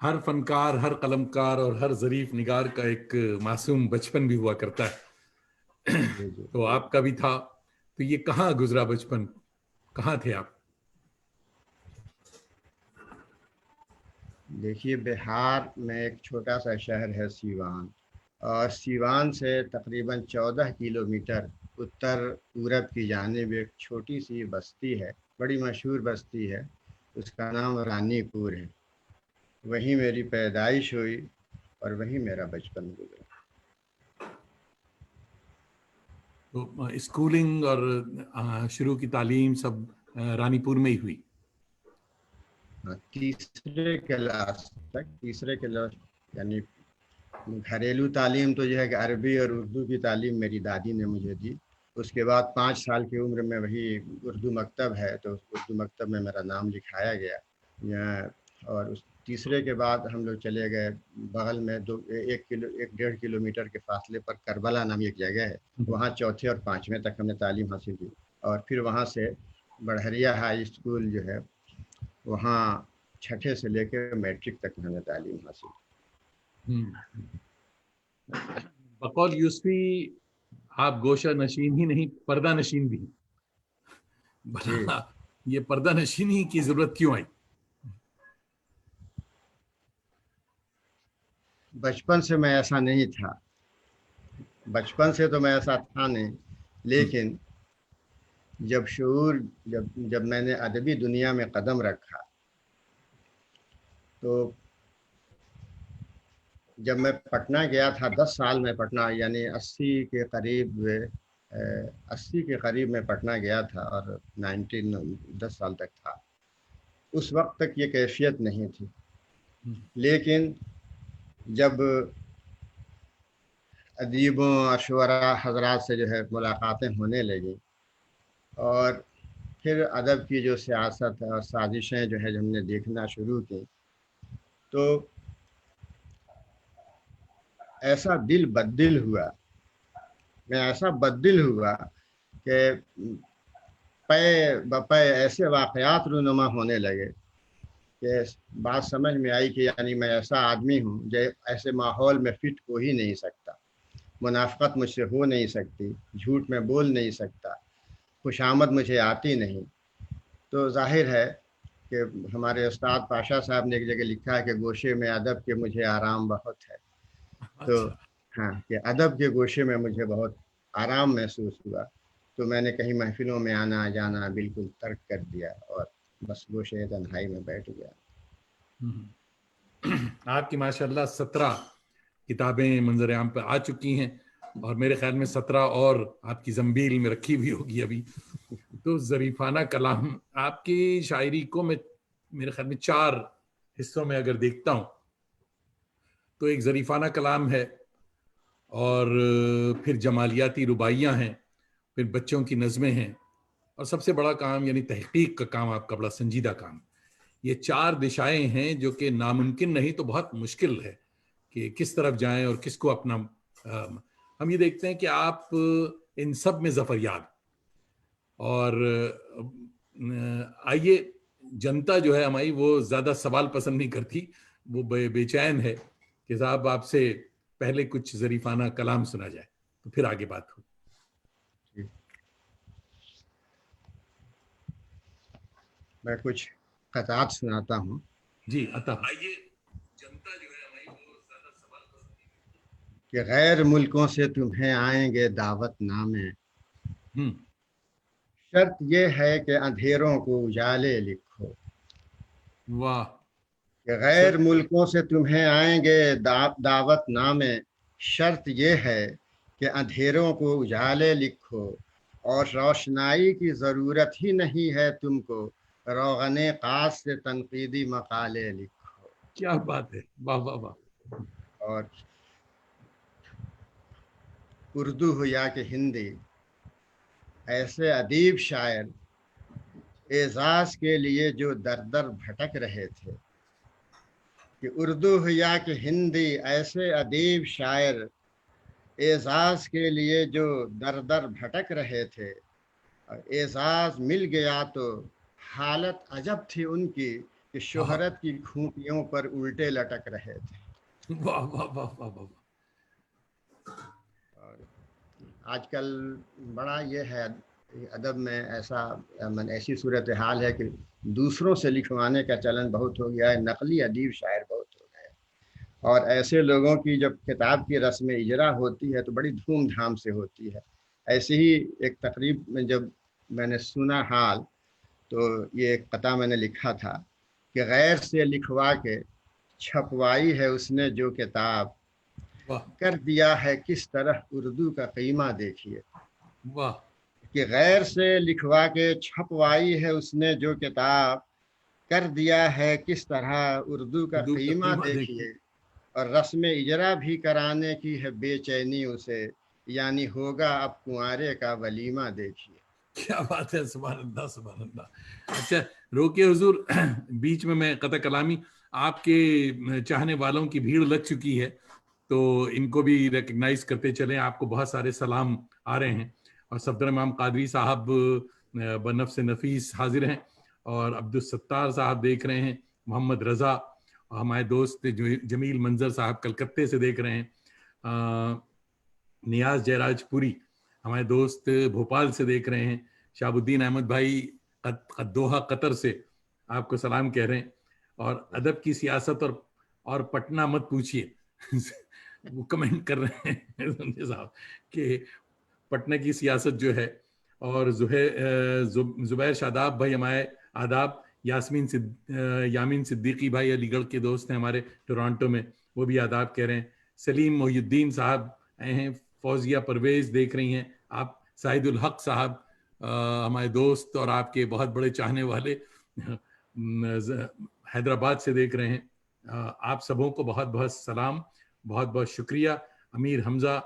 ہر فنکار، ہر قلمکار اور ہر ظریف نگار کا ایک معصوم بچپن بھی ہوا کرتا ہے. جی جی. تو آپ کا بھی تھا. تو یہ کہاں گزرا بچپن؟ کہاں تھے آپ؟ دیکھیے بہار میں ایک چھوٹا سا شہر ہے سیوان، اور سیوان سے تقریباً 14 کلومیٹر اتر پورب کی جانب ایک چھوٹی سی بستی ہے، بڑی مشہور بستی ہے، اس کا نام رانی پور ہے. وہیں میری پیدائش ہوئی اور وہیں میرا بچپن گزرا. تو اسکولنگ اور شروع کی تعلیم سب رانی پور میں ہی ہوئی؟ تیسرے کلاس یعنی گھریلو تعلیم تو جو ہے کہ عربی اور اردو کی تعلیم میری دادی نے مجھے دی. اس کے بعد 5 سال کی عمر میں وہی اردو مکتب ہے تو اردو مکتب میں میرا نام لکھایا گیا. اور اس تیسرے کے بعد ہم لوگ چلے گئے بغل میں 1.5 کلومیٹر کے فاصلے پر کربلا نام ایک جگہ ہے، وہاں چوتھے اور 5ویں تک ہم نے تعلیم حاصل کی. اور پھر وہاں سے بڑھریا ہائی اسکول جو ہے وہاں 6ٹھے سے لے کے میٹرک تک ہم نے تعلیم حاصل کی. بقول یوسفی آپ گوشہ نشین ہی نہیں، پردہ نشین بھی. جی بھلا یہ پردہ نشینی کی ضرورت کیوں آئی؟ بچپن سے میں ایسا نہیں تھا، بچپن سے تو میں ایسا تھا نہیں، لیکن جب میں نے ادبی دنیا میں قدم رکھا تو جب میں پٹنہ گیا تھا 10 سال میں پٹنہ یعنی 80 کے قریب میں پٹنہ گیا تھا اور 10 سال تک تھا. اس وقت تک یہ کیفیت نہیں تھی، لیکن جب ادیبوں اور شعراء حضرات سے جو ہے ملاقاتیں ہونے لگیں اور پھر ادب کی جو سیاست اور سازشیں جو ہے ہم نے دیکھنا شروع کی تو ایسا دل بدل ہوا، میں ایسا بدل ہوا کہ پے بپے ایسے واقعات رونما ہونے لگے کہ بات سمجھ میں آئی کہ یعنی میں ایسا آدمی ہوں جو ایسے ماحول میں فٹ ہو ہی نہیں سکتا، منافقت مجھ سے ہو نہیں سکتی، جھوٹ میں بول نہیں سکتا، خوشامد مجھے آتی نہیں. تو ظاہر ہے کہ ہمارے استاد پاشا صاحب نے ایک جگہ لکھا ہے کہ گوشے میں ادب کے مجھے آرام بہت ہے. تو اچھا. ہاں کہ ادب کے گوشے میں مجھے بہت آرام محسوس ہوا، تو میں نے کہیں محفلوں میں آنا جانا بالکل ترک کر دیا اور بس گوشے تنہائی میں بیٹھ گیا. آپ کی ماشاءاللہ 17 کتابیں منظر عام پہ آ چکی ہیں اور میرے خیال میں 17 اور آپ کی زنبیل میں رکھی ہوئی ہوگی ابھی. تو ظریفانہ کلام آپ کی شاعری کو میں میرے خیال میں 4 حصوں میں اگر دیکھتا ہوں تو ایک ظریفانہ کلام ہے، اور پھر جمالیاتی رباعیاں ہیں، پھر بچوں کی نظمیں ہیں، اور سب سے بڑا کام یعنی تحقیق کا کام آپ کا بڑا سنجیدہ کام. یہ 4 دشائیں ہیں جو کہ ناممکن نہیں تو بہت مشکل ہے کہ کس طرف جائیں اور کس کو اپنا. ہم یہ دیکھتے ہیں کہ آپ ان سب میں ظفر یاب. اور آئیے، جنتا جو ہے ہماری وہ زیادہ سوال پسند نہیں کرتی، وہ بے چین ہے کہ صاحب آپ سے پہلے کچھ ظریفانہ کلام سنا جائے تو پھر آگے بات ہو. میں کچھ قطعات سناتا ہوں. جی عطا. آئیے، جنتا جو ہے ہماری وہ زیادہ سوال پسند نہیں کرتی. کہ غیر ملکوں سے تمہیں آئیں گے دعوت نامے، شرط یہ ہے کہ اندھیروں کو اجالے لکھو. واہ. کہ غیر ملکوں سے تمہیں آئیں گے دعوت نامے، شرط یہ ہے کہ اندھیروں کو اجالے لکھو، اور روشنائی کی ضرورت ہی نہیں ہے تم کو، روغن قاص سے تنقیدی مقالے لکھو. کیا بات ہے، واہ واہ واہ. اور اردو ہو یا کہ ہندی، ایسے ادیب شاعر اعزاز کے لیے جو در در بھٹک رہے تھے، کہ اردو ہو یا کہ ہندی، ایسے ادیب شاعر اعزاز کے لیے جو در در بھٹک رہے تھے، اعزاز مل گیا تو حالت عجب تھی ان کی، کہ شہرت کی کھوپیوں پر الٹے لٹک رہے تھے. واہ واہ واہ واہ واہ. اور آج کل بڑا یہ ہے ادب میں ایسی صورتحال ہے کہ دوسروں سے لکھوانے کا چلن بہت ہو گیا ہے، نقلی ادیب شاعر بہت ہو گئے، اور ایسے لوگوں کی جب کتاب کی رسم اجرا ہوتی ہے تو بڑی دھوم دھام سے ہوتی ہے. ایسے ہی ایک تقریب میں جب میں نے سنا حال، تو یہ ایک قطعہ میں نے لکھا تھا کہ غیر سے لکھوا کے چھپوائی ہے اس نے جو کتاب، واہ کر دیا ہے کس طرح اردو کا قیمہ دیکھیے. واہ. کہ غیر سے لکھوا کے چھپوائی ہے اس نے جو کتاب، کر دیا ہے کس طرح اردو کا اردو کا قیمہ قیمہ دیکھیے. دیکھیے. اور رسم اجرا بھی کرانے کی ہے بے چینی اسے، یعنی ہوگا اب کنوارے کا ولیمہ دیکھیے. کیا بات ہے، سبحان اللہ سبحان اللہ. اچھا روکے حضور، بیچ میں قطع کلامی، آپ کے چاہنے والوں کی بھیڑ لگ چکی ہے تو ان کو بھی ریکگنائز کرتے چلیں. آپ کو بہت سارے سلام آ رہے ہیں، اور صفدر امام قادری صاحب بنفس نفیس حاضر ہیں، اور عبدالستار صاحب دیکھ رہے ہیں، محمد رضا، اور ہمارے دوست جمیل منظر صاحب کلکتے سے دیکھ رہے ہیں، نیاز جیراج پوری ہمارے دوست بھوپال سے دیکھ رہے ہیں، شہاب الدین احمد بھائی دوحہ قطر سے آپ کو سلام کہہ رہے ہیں. اور ادب کی سیاست اور پٹنہ مت پوچھیے وہ کمنٹ کر رہے ہیں صاحب کہ پٹنہ کی سیاست جو ہے. اور زبیر شاداب بھائی ہمارے آداب، یامین صدیقی بھائی علی گڑھ کے دوست ہیں ہمارے ٹورانٹو میں، وہ بھی آداب کہہ رہے ہیں. سلیم محی الدین صاحب آئے ہیں، فوزیہ پرویز دیکھ رہی ہیں آپ، سعید الحق صاحب ہمارے دوست اور آپ کے بہت بڑے چاہنے والے حیدرآباد سے دیکھ رہے ہیں. آپ سبوں کو بہت بہت سلام، بہت بہت شکریہ. امیر حمزہ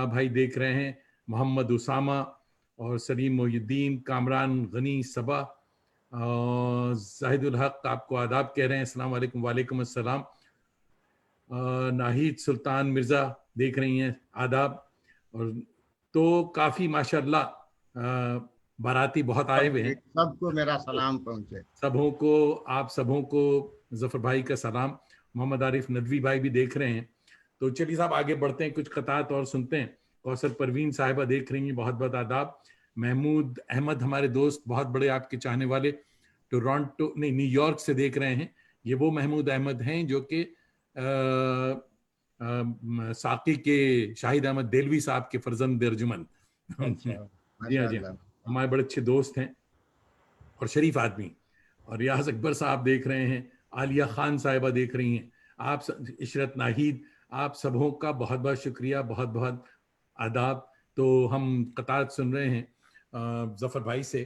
بھائی دیکھ رہے ہیں، محمد اسامہ اور سلیم محی الدین، کامران غنی صبا، زاہد الحق آپ کو آداب کہہ رہے ہیں، السلام علیکم. وعلیکم السلام. ناہید سلطان مرزا دیکھ رہی ہیں، آداب. اور تو کافی ماشاء اللہ باراتی بہت آئے ہوئے ہیں. سب کو میرا سلام پہنچے. سبوں کو، آپ سبوں کو ظفر بھائی کا سلام. محمد عارف ندوی بھائی بھی دیکھ رہے ہیں. تو چلیے صاحب آگے بڑھتے ہیں، کچھ قطعات اور سنتے ہیں. کوثر پروین صاحبہ دیکھ رہی ہیں، بہت بہت آداب. محمود احمد ہمارے دوست بہت بڑے آپ کے چاہنے والے، ٹورانٹو نہیں نیو یارک سے دیکھ رہے ہیں. یہ وہ محمود احمد ہیں جو کہ ساقی کے شاہد احمد دہلوی صاحب کے فرزند ارجمن. اچھا، جی ہاں ماشاء جی ہاں، اللہ. ہمارے بڑے اچھے دوست ہیں اور شریف آدمی. اور ریاض اکبر صاحب دیکھ رہے ہیں، عالیہ خان صاحبہ دیکھ رہی ہیں، آپ عشرت ناہید، آپ سبوں کا بہت بہت شکریہ، بہت بہت آداب. تو ہم قطعات سن رہے ہیں ظفر بھائی سے،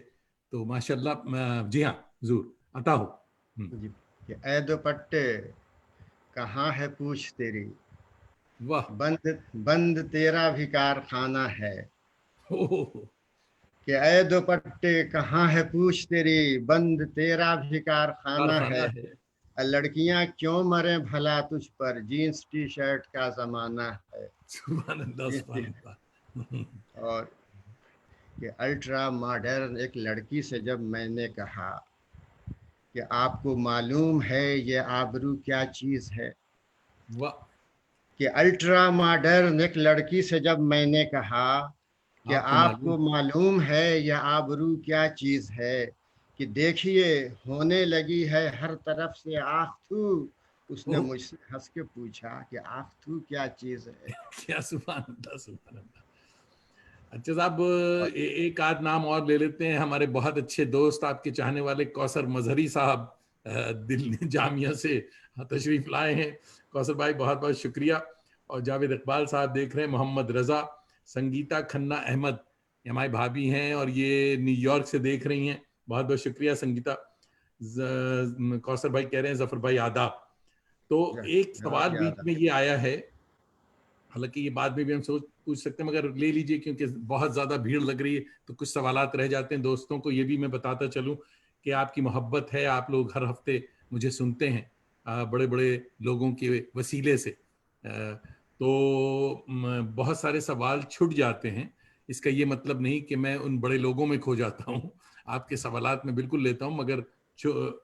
تو ماشاء اللہ. جی ہاں ضرور عطا ہو. جی، کہ اے دوپٹے کہاں ہے پوچھ تیری، واہ. بند تیرا بھی کارخانہ ہے. اوہ. کہ اے دوپٹے کہاں ہے پوچھ تیری، بند تیرا بھی کارخانہ ہے. لڑکیاں کیوں مرے بھلا تجھ پر، جینس ٹی شرٹ کا زمانہ ہے. سبحان اللہ سبحان اللہ. اور کہ الٹرا ماڈرن ایک لڑکی سے جب میں نے کہا کہ آپ کو معلوم ہے یہ آبرو کیا چیز ہے. واہ. کہ الٹرا ماڈرن ایک لڑکی سے جب میں نے کہا کہ آپ کو معلوم ہے یہ آبرو کیا چیز ہے، کہ دیکھیے ہونے لگی ہے ہر طرف سے آنکھ تھو. اس نے مجھ سے ہنس کے پوچھا کہ آنکھ تھو کیا چیز ہے. کیا سبحان اللہ سبحان اللہ. اچھا صاحب ایک آدھ نام اور لے لیتے ہیں. ہمارے بہت اچھے دوست آپ کے چاہنے والے کوثر مظہری صاحب دلی جامعہ سے تشریف لائے ہیں. کوثر بھائی بہت بہت شکریہ. اور جاوید اقبال صاحب دیکھ رہے ہیں، محمد رضا، سنگیتا کھنہ احمد یہ ہماری بھابھی ہیں اور یہ نیو یارک سے دیکھ رہی ہیں، بہت بہت شکریہ سنگیتا. کوثر بھائی کہہ رہے ہیں ظفر بھائی آداب. تو ایک سوال بیچ میں یہ آیا ہے، حالانکہ یہ بعد میں بھی ہم پوچھ سکتے ہیں مگر لے لیجئے کیونکہ بہت زیادہ بھیڑ لگ رہی ہے تو کچھ سوالات رہ جاتے ہیں. دوستوں کو یہ بھی میں بتاتا چلوں کہ آپ کی محبت ہے، آپ لوگ ہر ہفتے مجھے سنتے ہیں بڑے بڑے لوگوں کے وسیلے سے، تو بہت سارے سوال چھٹ جاتے ہیں. اس کا یہ مطلب نہیں کہ میں ان بڑے لوگوں میں کھو جاتا ہوں. آپ کے سوالات میں بالکل لیتا ہوں، مگر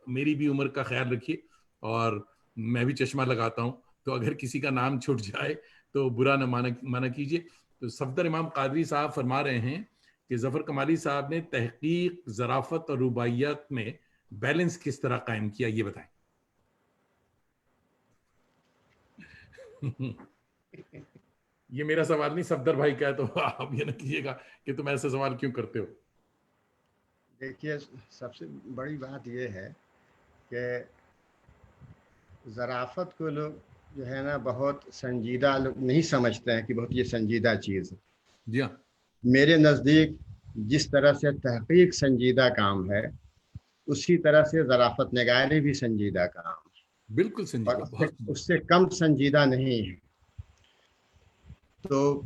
میری بھی عمر کا خیال رکھیے، اور میں بھی چشمہ لگاتا ہوں، تو اگر کسی کا نام چھوٹ جائے تو برا نہ مانا کیجیے۔ تو صفدر امام قادری صاحب فرما رہے ہیں کہ ظفر کمالی صاحب نے تحقیق، ظرافت اور رباعیات میں بیلنس کس طرح قائم کیا، یہ بتائیں۔ یہ میرا سوال نہیں، صفدر بھائی کا ہے، تو آپ یہ نہ کیجیے گا کہ تم ایسے سوال کیوں کرتے ہو۔ دیکھیے، سب سے بڑی بات یہ ہے کہ ظرافت کو لوگ جو ہے نا بہت سنجیدہ لوگ نہیں سمجھتے ہیں کہ بہت یہ سنجیدہ چیز ہے۔ جی ہاں، میرے نزدیک جس طرح سے تحقیق سنجیدہ کام ہے، اسی طرح سے ظرافت نگاری بھی سنجیدہ کام ہے، بالکل اور سنجیدہ، بہت سنجیدہ۔ اس سے کم سنجیدہ نہیں ہے۔ تو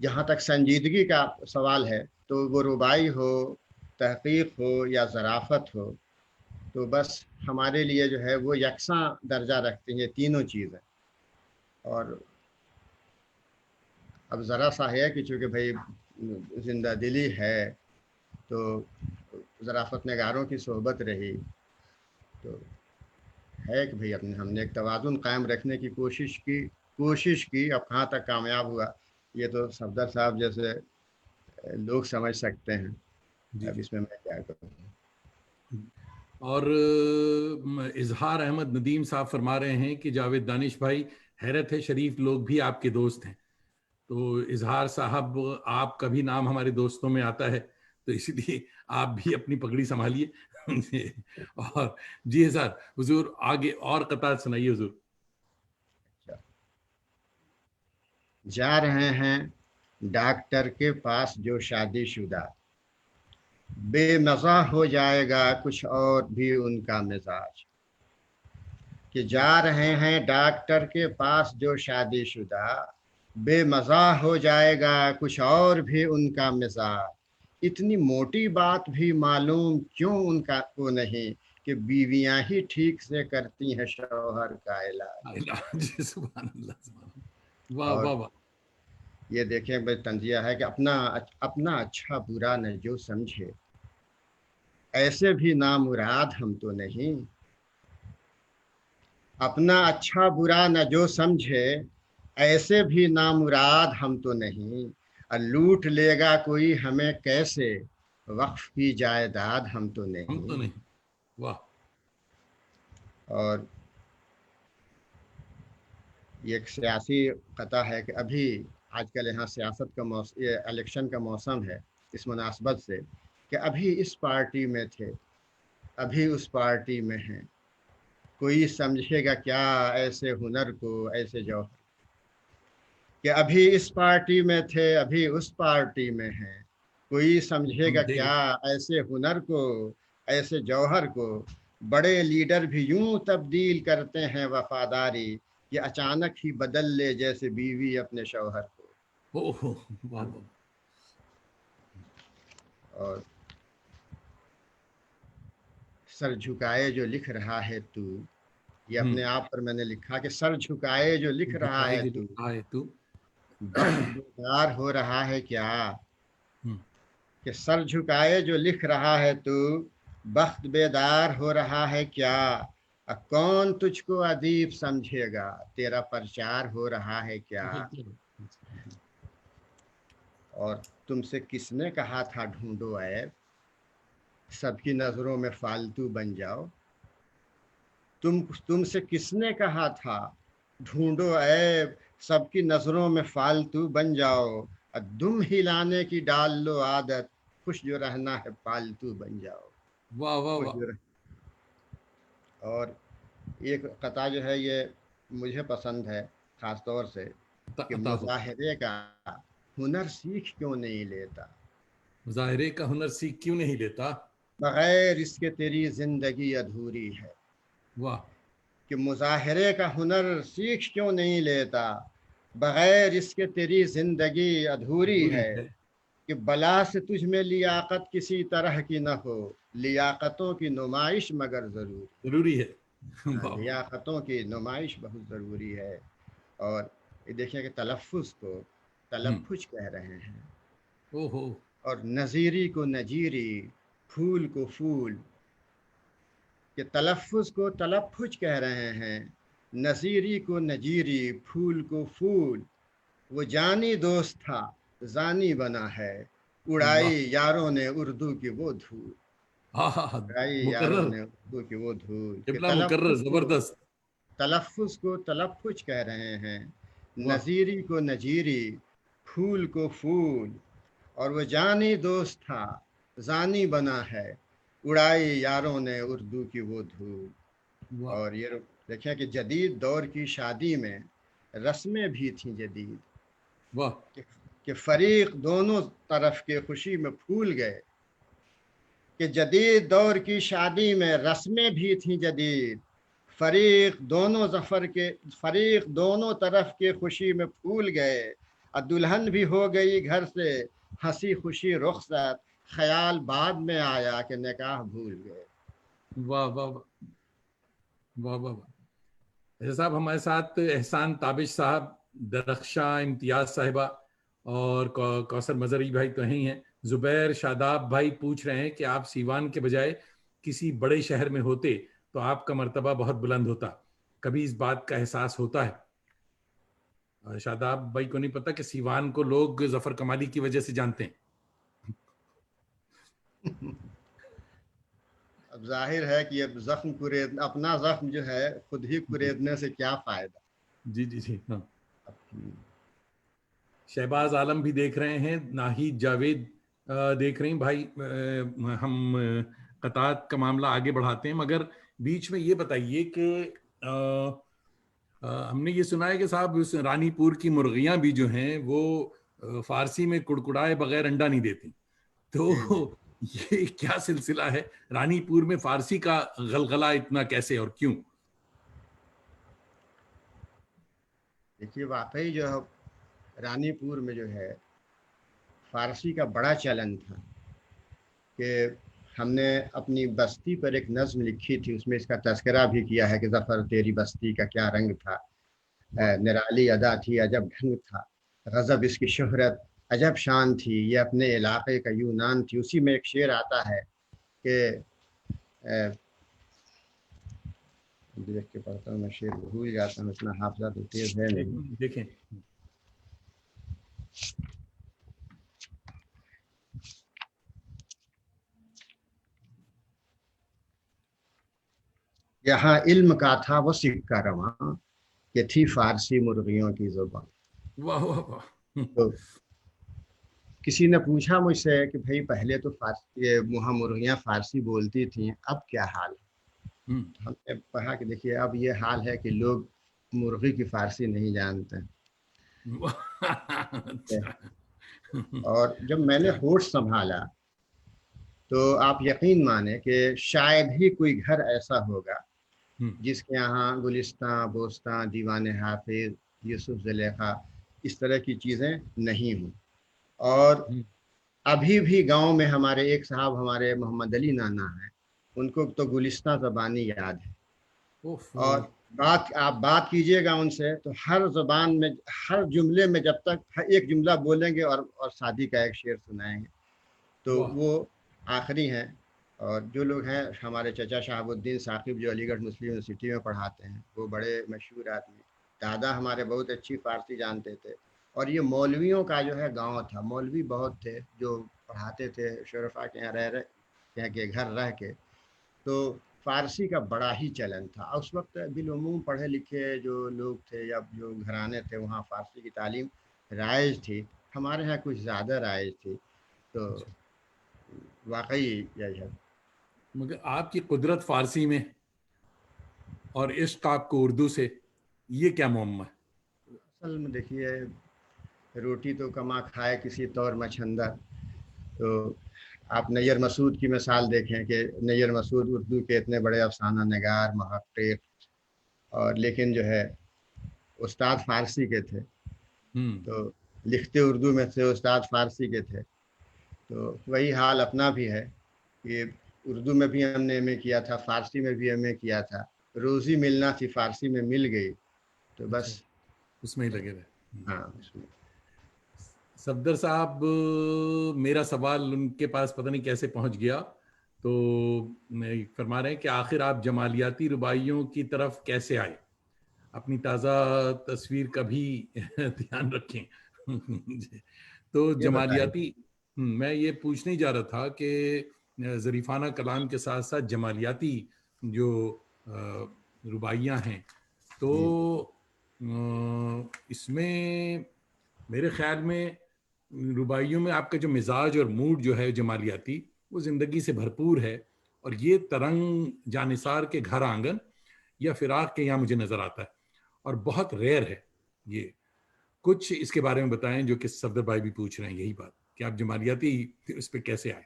جہاں تک سنجیدگی کا سوال ہے، تو وہ ربائی ہو، تحقیق ہو یا ظرافت ہو، تو بس ہمارے لیے جو ہے وہ یکساں درجہ رکھتی ہیں تینوں چیزیں۔ اور اب ذرا سا ہے کہ چونکہ بھائی زندہ دلی ہے، تو ظرافت نگاروں کی صحبت رہی، تو ہے کہ بھائی ہم نے ایک توازن قائم رکھنے کی کوشش کی۔ اب کہاں تک کامیاب ہوا یہ تو صفدر صاحب جیسے لوگ سمجھ سکتے ہیں، جی اب جی۔ اس میں کیا کروں۔ اور اظہار احمد ندیم صاحب فرما رہے ہیں کہ جاوید دانش بھائی، حیرت ہے شریف لوگ بھی آپ کے دوست ہیں۔ تو اظہار صاحب، آپ کا بھی نام ہمارے دوستوں میں آتا ہے، تو اسی لیے آپ بھی اپنی پگڑی سنبھالیے۔ اور جی اظہار حضور، آگے اور قطعات سنائیے حضور۔ جا رہے ہیں ڈاکٹر کے پاس جو شادی شدہ، بے مزہ ہو جائے گا کچھ اور بھی ان کا مزاج۔ کہ جا رہے ہیں ڈاکٹر کے پاس جو شادی شدہ، بے مزہ ہو جائے گا کچھ اور بھی ان کا مزاج۔ اتنی موٹی بات بھی معلوم کیوں ان کا کو نہیں، کہ بیویاں ہی ٹھیک سے کرتی ہیں شوہر کا علاج۔ جی سبحان اللہ، سبحان اللہ، واہ اور واہ واہ۔ یہ دیکھیں بھائی تنزیہ ہے کہ اپنا اچھا برا نہ جو سمجھے، ایسے بھی نامراد ہم تو نہیں۔ اپنا اچھا برا نہ جو سمجھے، ایسے بھی نامراد ہم تو نہیں۔ اور لوٹ لے گا کوئی ہمیں کیسے، وقف کی جائیداد ہم تو ہم تو نہیں۔ نہیں، واہ۔ اور یہ ایک سیاسی قطع ہے کہ ابھی آج کل یہاں سیاست کا موسم، یہ الیکشن کا موسم ہے، اس مناسبت سے کہ ابھی اس پارٹی میں تھے، ابھی اس پارٹی میں ہیں، کوئی سمجھے گا کیا ایسے ہنر کو، ایسے جوہر، کہ ابھی اس پارٹی میں تھے، ابھی اس پارٹی میں ہیں، کوئی سمجھے گا سمجھے گا، کیا ایسے ہنر کو، ایسے جوہر کو۔ بڑے لیڈر بھی یوں تبدیل کرتے ہیں وفاداری، کہ اچانک ہی بدل لے جیسے بیوی اپنے شوہر کو۔ واہ واہ۔ اور سر جھکائے جو لکھ رہا ہے تو، یہ اپنے آپ پر میں نے لکھا کہ سر جھکائے جو لکھ رہا ہے تو، آئے تو بخت بیدار ہو رہا ہے کیا۔ کہ سر جھکائے جو لکھ رہا ہے تو، بخت بیدار ہو رہا ہے کیا۔ کون تجھ کو ادیب سمجھے گا، تیرا پرچار ہو رہا ہے کیا۔ اور تم سے کس نے کہا تھا ڈھونڈو عیب، سب کی نظروں میں فالتو بن جاؤ۔ تم سے کس نے کہا تھا ڈھونڈو عیب، سب کی نظروں میں فالتو بن جاؤ۔ دم ہلانے کی ڈال لو عادت، خوش جو رہنا ہے پالتو بن جاؤ۔ واہ واہ خوش واہ۔ جو اور ایک قطعہ جو ہے یہ مجھے پسند ہے خاص طور سے، کہ عطا ہو، مظاہرے کا ہنر سیکھ کیوں نہیں لیتا، مظاہرے کا ہنر سیکھ کیوں نہیں لیتا۔ بغیر اس کے تیری زندگی ادھوری ہے۔ واہ، کہ مظاہرے کا ہنر سیکھ کیوں نہیں لیتا، بغیر اس کے تیری زندگی ادھوری ہے۔ کہ بلا سے تجھ میں لیاقت کسی طرح کی نہ ہو، لیاقتوں کی نمائش مگر ضرور، ضروری ہے۔ واہ واہ۔ لیاقتوں کی نمائش بہت ضروری ہے۔ اور یہ دیکھیں کہ تلفظ کو تلفظ کہہ رہے ہیں، او ہو، اور نظیری کو نجیری، پھول کو پھول، کہ تلفظ کو تلفظ کہہ رہے ہیں، نظیری کو نجیری، پھول کو پھول، وہ جانی دوست تھا زانی بنا ہے، واہ، اڑائی یاروں نے اردو کی وہ دھول، ہاں ہاں ہاں، اڑائی یاروں مکرر، نے اردو کی وہ دھول، کہ قبلہ مکرر، زبردست، تلفظ کو تلفظ کہہ رہے ہیں، واہ، نظیری کو نجیری، پھول کو پھول، اور وہ جانی دوست تھا زانی بنا ہے، اڑائی یاروں نے اردو کی وہ دھول۔ واہ، اور یہ دیکھیں کہ جدید دور کی شادی میں رسمیں بھی تھیں جدید، واہ، کہ فریق دونوں طرف کے خوشی میں پھول گئے، کہ جدید دور کی شادی میں رسمیں بھی تھیں جدید، فریق دونوں طرف کے خوشی میں پھول گئے، اور دلہن بھی ہو گئی گھر سے ہنسی خوشی رخصت، خیال بعد میں آیا کہ نکاح بھول گئے۔ واہ واہ واہ واہ واہ واہ۔ ایسا صاحب ہمارے ساتھ احسان تابش صاحب، درخشاں امتیاز صاحبہ اور کوثر مظہری بھائی تو ہی ہیں۔ زبیر شاداب بھائی پوچھ رہے ہیں کہ آپ سیوان کے بجائے کسی بڑے شہر میں ہوتے تو آپ کا مرتبہ بہت بلند ہوتا، کبھی اس بات کا احساس ہوتا ہے؟ شاداب بھائی کو نہیں پتا کہ سیوان کو لوگ ظفر کمالی کی وجہ سے جانتے ہیں۔ اب ظاہر ہے کہ اب اپنا زخم جو ہے خود ہی جی کریدنے سے کیا فائدہ۔ جی جی جی ہاں۔ شہباز عالم بھی دیکھ رہے ہیں، ناہید جاوید دیکھ رہے ہیں۔ بھائی ہم قطعات کا معاملہ آگے بڑھاتے ہیں، مگر بیچ میں یہ بتائیے کہ ہم نے یہ سنا ہے کہ صاحب اس رانی پور کی مرغیاں بھی جو ہیں وہ فارسی میں کڑکڑائے بغیر انڈا نہیں دیتی، تو جی جی یہ کیا سلسلہ ہے؟ رانی پور میں فارسی کا غلغلہ اتنا کیسے اور کیوں؟ دیکھیے واقعی جو رانی پور میں جو ہے فارسی کا بڑا چلن تھا، کہ ہم نے اپنی بستی پر ایک نظم لکھی تھی، اس میں اس کا تذکرہ بھی کیا ہے کہ ظفر تیری بستی کا کیا رنگ تھا، واہ نرالی ادا تھی عجب ڈھنگ تھا، غضب اس کی شہرت عجب شان تھی، یہ اپنے علاقے کا یونان تھی۔ اسی میں ایک شعر آتا ہے کہ دیکھ کے پڑھتا ہوں، میں شعر بھول جاتا ہوں، اتنا حافظہ تو تیز ہے ایک نہیں۔ منٹ دیکھیں۔ یہاں علم کا تھا وہ سکہ رواں، کہ تھی فارسی مرغیوں کی زبان۔ واہ واہ واہ، تو کسی نے پوچھا مجھ سے کہ بھائی پہلے تو وہاں مرغیاں فارسی بولتی تھیں، اب کیا حال ہے؟ ہم نے کہا کہ دیکھیے اب یہ حال ہے کہ لوگ مرغی کی فارسی نہیں جانتے۔ اچھا اور جب میں نے اچھا، ہوش سنبھالا تو آپ یقین مانیں کہ شاید ہی کوئی گھر ایسا ہوگا جس کے یہاں گلستاں، بوستاں، دیوان حافظ، یوسف زلیخا اس طرح کی چیزیں نہیں ہوں۔ اور ابھی بھی گاؤں میں ہمارے ایک صاحب ہمارے محمد علی نانا ہیں، ان کو تو گلستاں زبانی یاد ہے، اور آپ بات کیجئے گا ان سے تو ہر زبان میں ہر جملے میں جب تک ایک جملہ بولیں گے اور شادی کا ایک شعر سنائیں گے، تو واہ وہ آخری ہیں۔ اور جو لوگ ہیں ہمارے چچا شہاب الدین ثاقب جو علی گڑھ مسلم یونیورسٹی میں پڑھاتے ہیں، وہ بڑے مشہور آدمی، دادا ہمارے بہت اچھی فارسی جانتے تھے۔ اور یہ مولویوں کا جو ہے گاؤں تھا، مولوی بہت تھے جو پڑھاتے تھے شرفا کے یہاں کے گھر رہ کے، تو فارسی کا بڑا ہی چلن تھا۔ اس وقت بالعموم پڑھے لکھے جو لوگ تھے یا جو گھرانے تھے وہاں فارسی کی تعلیم رائج تھی، ہمارے یہاں کچھ زیادہ رائج تھی۔ تو اچھا، واقعی یہی ہے۔ مگر آپ کی قدرت فارسی میں اور عشق آپ کو اردو سے، یہ کیا معمہ ہے؟ اصل میں دیکھیے روٹی تو کما کھائے کسی طور مچھندہ، تو آپ نیر مسعود کی مثال دیکھیں کہ نیر مسعود اردو کے اتنے بڑے افسانہ نگار، محقق، اور لیکن جو ہے استاد فارسی کے تھے، تو لکھتے اردو میں تھے، استاد فارسی کے تھے۔ تو وہی حال اپنا بھی ہے کہ اردو میں بھی ہم نے ایم اے کیا تھا، فارسی میں بھی ایم اے کیا تھا، روزی ملنا تھی فارسی میں مل گئی، تو بس اچھا، اس میں ہی لگے رہے۔ ہاں اس میں۔ صفدر صاحب، میرا سوال ان کے پاس پتہ نہیں کیسے پہنچ گیا، تو فرما رہے ہیں کہ آخر آپ جمالیاتی رباعیوں کی طرف کیسے آئے؟ اپنی تازہ تصویر کا بھی دھیان رکھیں. تو یہ بتائیے. جمالیاتی، میں یہ پوچھنے جا رہا تھا کہ ظریفانہ کلام کے ساتھ ساتھ جمالیاتی جو رباعیاں ہیں تو جی اس میں میرے خیال میں رباعیوں میں آپ کا جو مزاج اور موڈ جو ہے جمالیاتی، وہ زندگی سے بھرپور ہے، اور یہ ترنگ جانثار کے گھر آنگن یا فراق کے یہاں مجھے نظر آتا ہے، اور بہت ریئر ہے یہ. کچھ اس کے بارے میں بتائیں، جو کہ صفدر بھائی بھی پوچھ رہے ہیں یہی بات کہ آپ جمالیاتی اس پہ کیسے آئے.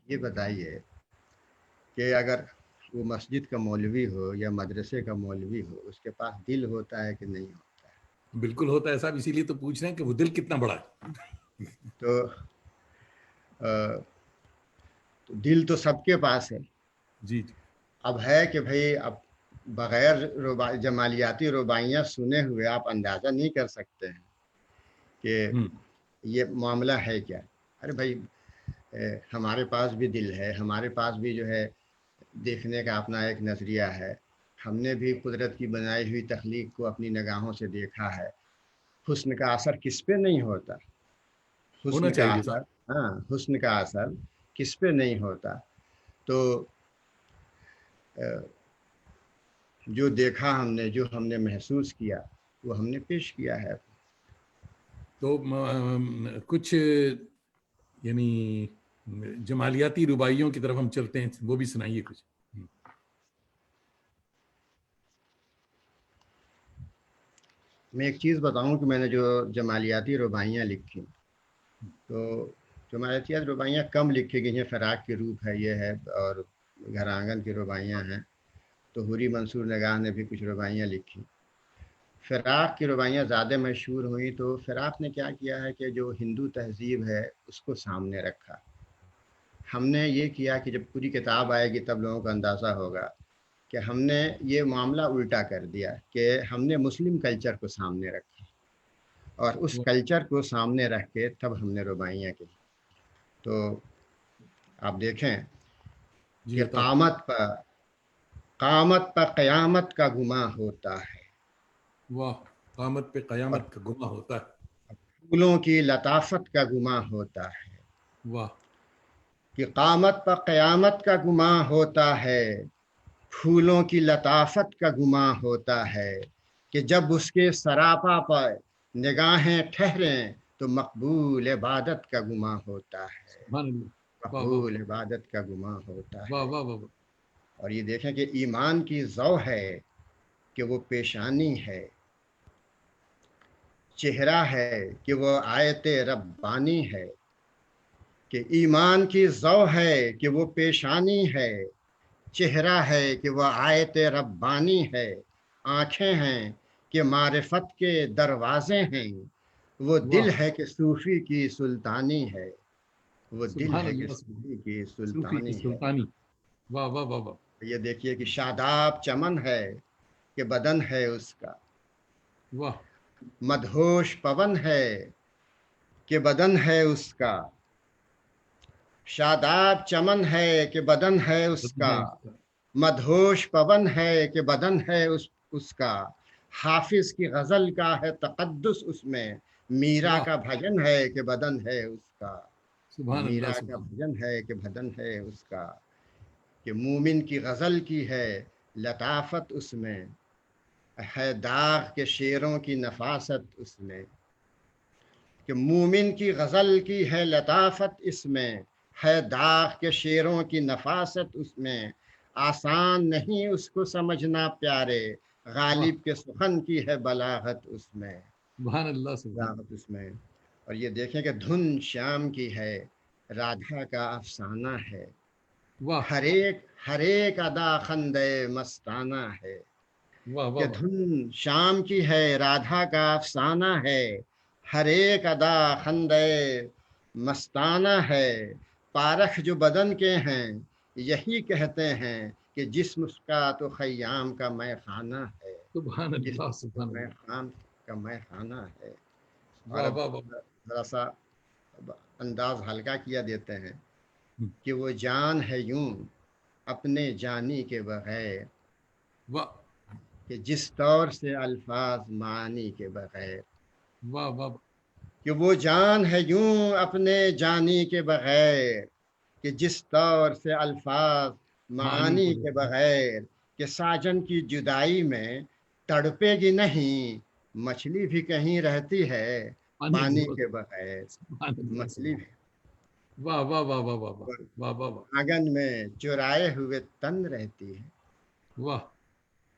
یہ بتائیے کہ اگر وہ مسجد کا مولوی ہو یا مدرسے کا مولوی ہو، اس کے پاس دل ہوتا ہے کہ نہیں ہوتا ہے؟ بالکل ہوتا ہے صاحب، اسی لیے تو پوچھ رہے ہیں کہ وہ دل کتنا بڑا ہے. تو دل تو سب کے پاس ہے. جی جی. اب ہے کہ بھائی اب بغیر جمالیاتی رباعیاں سنے ہوئے آپ اندازہ نہیں کر سکتے ہیں کہ یہ معاملہ ہے کیا. ارے بھائی ہمارے پاس بھی دل ہے، ہمارے پاس بھی جو ہے دیکھنے کا اپنا ایک نظریہ ہے. ہم نے بھی قدرت کی بنائی ہوئی تخلیق کو اپنی نگاہوں سے دیکھا ہے. حسن کا اثر کس پہ نہیں ہوتا؟ ہونا حسن کا چاہیے اثر، صاحب. ہاں حسن کا اثر کس پہ نہیں ہوتا؟ تو جو دیکھا ہم نے، جو ہم نے محسوس کیا، وہ ہم نے پیش کیا ہے. تو کچھ یعنی جمالیاتی رباعیوں کی طرف ہم چلتے ہیں، وہ بھی سنائیے کچھ. میں ایک چیز بتاؤں کہ میں نے جو جمالیاتی رباعیاں لکھی، تو جمالیاتی رباعیاں کم لکھی گئی ہیں. فراق کی روح ہے، یہ ہے، اور گھر آنگن کی رباعیاں ہیں. تو حوری منصور نگاہ نے بھی کچھ رباعیاں لکھی. فراق کی رباعیاں زیادہ مشہور ہوئیں. تو فراق نے کیا کیا ہے کہ جو ہندو تہذیب ہے اس کو سامنے رکھا. ہم نے یہ کیا کہ جب پوری کتاب آئے گی تب لوگوں کو اندازہ ہوگا کہ ہم نے یہ معاملہ الٹا کر دیا، کہ ہم نے مسلم کلچر کو سامنے رکھا، اور اس کلچر کو سامنے رکھ کے تب ہم نے رباعیاں کی. تو آپ دیکھیں جی کہ عطا. قامت پر قیامت کا گماں ہوتا ہے، واہ. قامت پہ اور قیامت کا گماں ہوتا ہے. پھولوں کی لطافت کا گماں ہوتا ہے. واہ. کہ قامت پر قیامت کا گماں ہوتا ہے، پھولوں کی لطافت کا گماں ہوتا ہے. کہ جب اس کے سراپا پر نگاہیں ٹھہریں تو مقبول عبادت کا گماں ہوتا ہے. سبحان اللہ. واہ واہ مقبول عبادت کا گماں ہوتا واہ ہے. واہ واہ واہ. اور یہ دیکھیں کہ ایمان کی ضو ہے کہ وہ پیشانی ہے، چہرہ ہے کہ وہ آیت ربانی ہے. کہ ایمان کی ضو ہے کہ وہ پیشانی ہے، چہرہ ہے کہ وہ آیت ربانی ہے. آنکھیں ہیں کہ معرفت کے دروازے ہیں، وہ دل واہ. ہے کہ صوفی کی سلطانی ہے. وہ دل سبحان ہے کہ اللہ. سبحان. صوفی کی صوفی کی سلطانی ہے. سلطانی. واہ واہ واہ واہ. یہ دیکھیے کہ شاداب چمن ہے کہ بدن ہے اس کا، واہ. مدہوش پون ہے کہ بدن ہے اس کا. شاداب چمن ہے کہ بدن ہے اس کا، مدہوش پون ہے کہ بدن ہے اس کا. حافظ کی غزل کا ہے تقدس اس میں، میرا واہ. کا بھجن ہے کہ بدن ہے اس کا. سبحان اللہ. میرا کا سبحان. بھجن ہے کہ بدن ہے اس کا. کہ مومن کی غزل کی ہے لطافت اس میں، ہے داغ کے شعروں کی نفاست اس میں. کہ مومن کی غزل کی ہے لطافت اس میں، ہے داغ کے شعروں کی نفاست اس میں. آسان نہیں اس کو سمجھنا پیارے، واہ. غالب کے سخن کی ہے بلاغت اس میں. سبحان اللہ. سبحان. بلاغت اس میں. اور یہ دیکھیں کہ دھن شام کی ہے، رادھا کا افسانہ ہے. واہ ہر ایک ادا خندے مستانہ ہے. واہ کہ واہ واہ. دھن شام کی ہے، رادھا کا افسانہ ہے. ہر ایک ادا خندے مستانہ ہے. پارکھ جو بدن کے ہیں یہی کہتے ہیں کہ جسم کا تو خیام کا میں خانہ ہے. سبحان جسم اللہ. تو سبحان میں اللہ. خام کا میں خانہ ہے. اور واہ اب واہ واہ. ذرا سا انداز ہلکا کیا دیتے ہیں کہ وہ جان ہے یوں اپنے جانی کے بغیر، واہ کہ جس طور سے الفاظ معانی کے بغیر، واہ واہ کہ وہ جان ہے یوں اپنے جانی کے بغیر، کہ جس طور سے الفاظ معنی معانی کے کے بغیر، بغیر، کہ ساجن کی جدائی میں تڑپے گی نہیں مچھلی بھی کہیں رہتی ہے پانی پانی بھی کے بغیر، سبحان اللہ مچھلی سبحان بھی واہ واہ واہ واہ واہ واہ واہ واہ واہ آنگن میں چرائے ہوئے تن رہتی ہے، واہ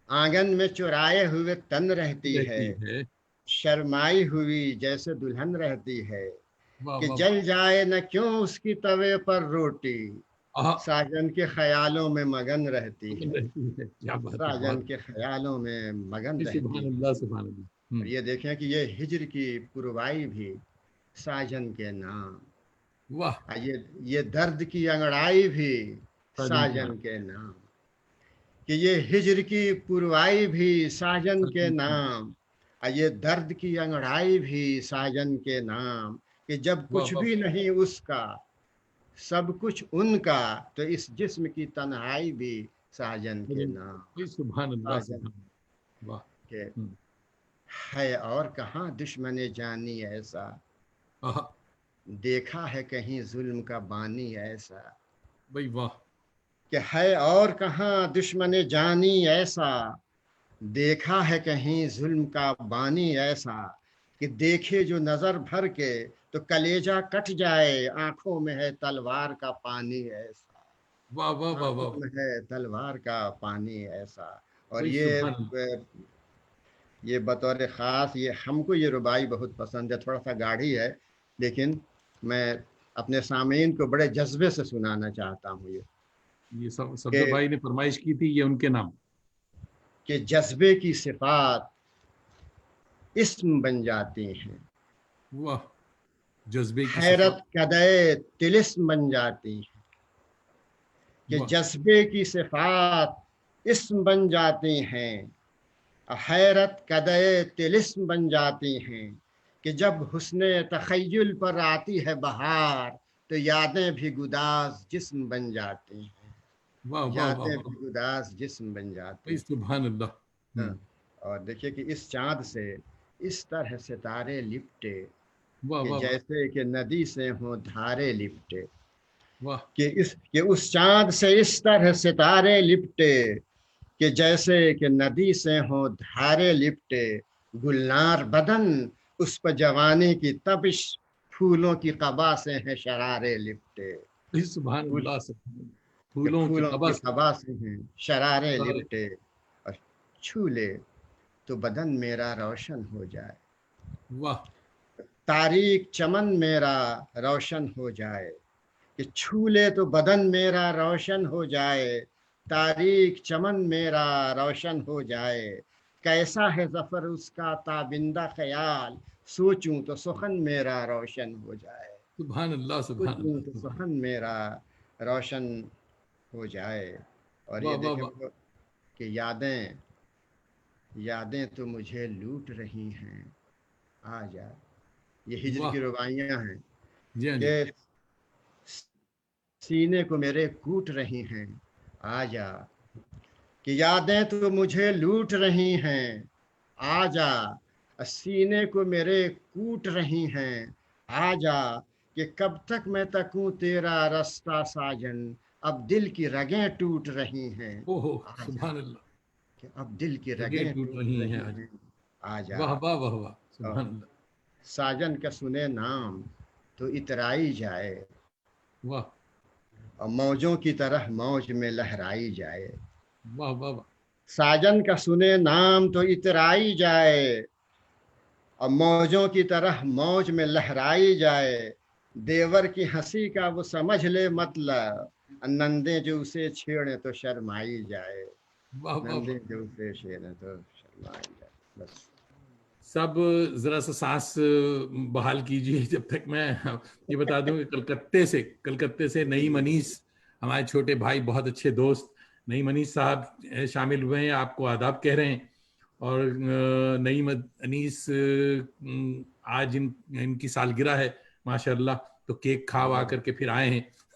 آنگن میں چرائے ہوئے تن رہتی ہے، رہتی ہے، شرمائی ہوئی جیسے دلہن رہتی ہے، واہ کہ واہ واہ جل جائے نہ کیوں اس کی توے پر روٹی، آہا ساجن کے خیالوں میں مگن رہتی ہے، رہتی ہے، کیا بات ہے، بہت ساجن کے خیالوں میں مگن رہتی سبحان ہے۔ اللہ سبحان اللہ اور یہ دیکھیں کہ یہ ہجر کی پروائی بھی ساجن کے نام، واہ اور یہ درد کی انگڑائی بھی ساجن کے نام ساجن کے نام، کہ یہ ہجر کی پروائی بھی ساجن کے ساجن کے نام نام، اور یہ درد کی انگڑائی بھی ساجن کے نام، کہ جب واہ کچھ واہ بھی نہیں اس کا سب کچھ ان کا، تو اس جسم کی تنہائی بھی ساجن کے نام، سبحان اللہ ساجن سبحان اللہ واہ کے ہے اور کہاں دشمن جانی ایسا، آہا دیکھا ہے کہیں ظلم کا بانی ایسا، بھائی واہ کہ ہے اور کہاں دشمن جانی ایسا، دیکھا ہے کہیں ظلم کا بانی ایسا، کہ دیکھے جو نظر بھر کے تو کلیجہ کٹ جائے، آنکھوں میں ہے تلوار کا پانی ایسا، واہ واہ واہ آنکھوں واہ میں ہے تلوار کا پانی ایسا۔ اور بھائی یہ سبحان اللہ یہ بطور خاص یہ ہم کو یہ ربائی بہت پسند ہے، تھوڑا سا گاڑھی ہے لیکن میں اپنے سامعین کو بڑے جذبے سے سنانا چاہتا ہوں یہ کہ صفدر بھائی نے فرمائش کی تھی، یہ ان کے نام جذبے کی صفات اسم بن جاتی ہیں، واہ جذبے کی حیرت صفات قدے طلسم بن جاتی ہیں، کہ واہ جذبے کی صفات اسم بن جاتی ہیں، حیرت قدے طلسم بن جاتی ہیں، کہ جب حسن تخیل پر آتی ہے بہار تو یادیں بھی گداز جسم بن جاتی ہیں، واہ واہ واہ یادیں واہ بھی گداز جسم بن جاتی بھائی ہیں۔ سبحان اللہ ہاں، اور دیکھیے کہ اس چاند سے اس طرح ستارے لپٹے، واہ کہ واہ واہ جیسے کہ ندی سے ہوں دھارے لپٹے، واہ کہ اس چاند سے اس طرح ستارے لپٹے، کہ جیسے کہ ندی سے ہوں دھارے لپٹے، گلنار بدن اس پہ جوانی کی تبش، پھولوں کی قبا سے ہیں شرارے لپٹے، بھائی سبحان پھول اللہ سبحان اللہ کہ پھولوں کی پھولوں کی قبر سے قبا سے ہیں شرارے سارے لپٹے، اور چھو لے تو بدن میرا روشن ہو جائے، واہ تاریک چمن میرا روشن ہو جائے، کہ چھو لے تو بدن میرا روشن ہو جائے، تاریک چمن میرا روشن ہو جائے، کیسا ہے ظفر اس کا تابندہ خیال، سوچوں تو سخن میرا روشن ہو جائے، سبحان اللہ سبحان سوچوں اللہ تو سبحان سخن میرا روشن ہو جائے۔ اور یہ واہ واہ دیکھیں واہ کہ یادیں تو مجھے لوٹ رہی ہیں، آ جا، یہ ہجر واہ کی رباعیاں ہیں جی ہاں جی کہ سینے کو میرے کوٹ رہی ہیں، آ جا، کہ یادیں تو مجھے لوٹ رہی ہیں، آ جا، سینے کو میرے کوٹ رہی ہیں، آ جا، کہ کب تک میں تکوں تیرا رستہ ساجن، اب دل کی رگیں ٹوٹ رہی ہیں، او ہو آ جا، سبحان اللہ کہ اب دل کی جگہ رگیں ٹوٹ ٹوٹ رہی ہیں رہی آج ہیں، آ جا، واہ واہ واہ واہ اور سبحان اللہ ساجن کا سنے نام تو اترائی جائے، واہ اور موجوں کی طرح موج میں لہرائی جائے، واہ واہ واہ ساجن کا سنے نام تو اترائی جائے، اور موجوں کی طرح موج میں لہرائی جائے، دیور کی ہنسی کا وہ سمجھ لے مطلب، نندے جو اسے چھیڑے تو شرمائی جائے، واہ واہ نندے واہ جو اسے چھیڑے تو شرمائی جائے۔ بس سب ذرا سا سانس بحال کیجیے جب تک میں یہ بتا دوں کہ کلکتے سے نعیم انیس ہمارے چھوٹے بھائی بہت اچھے دوست نعیم انیس صاحب شامل ہوئے ہیں، آپ کو آداب کہہ رہے ہیں۔ اور نعیم انیس آج ان کی سالگرہ ہے ماشاء اللہ، تو کیک کھا وا کر کے پھر آئے ہیں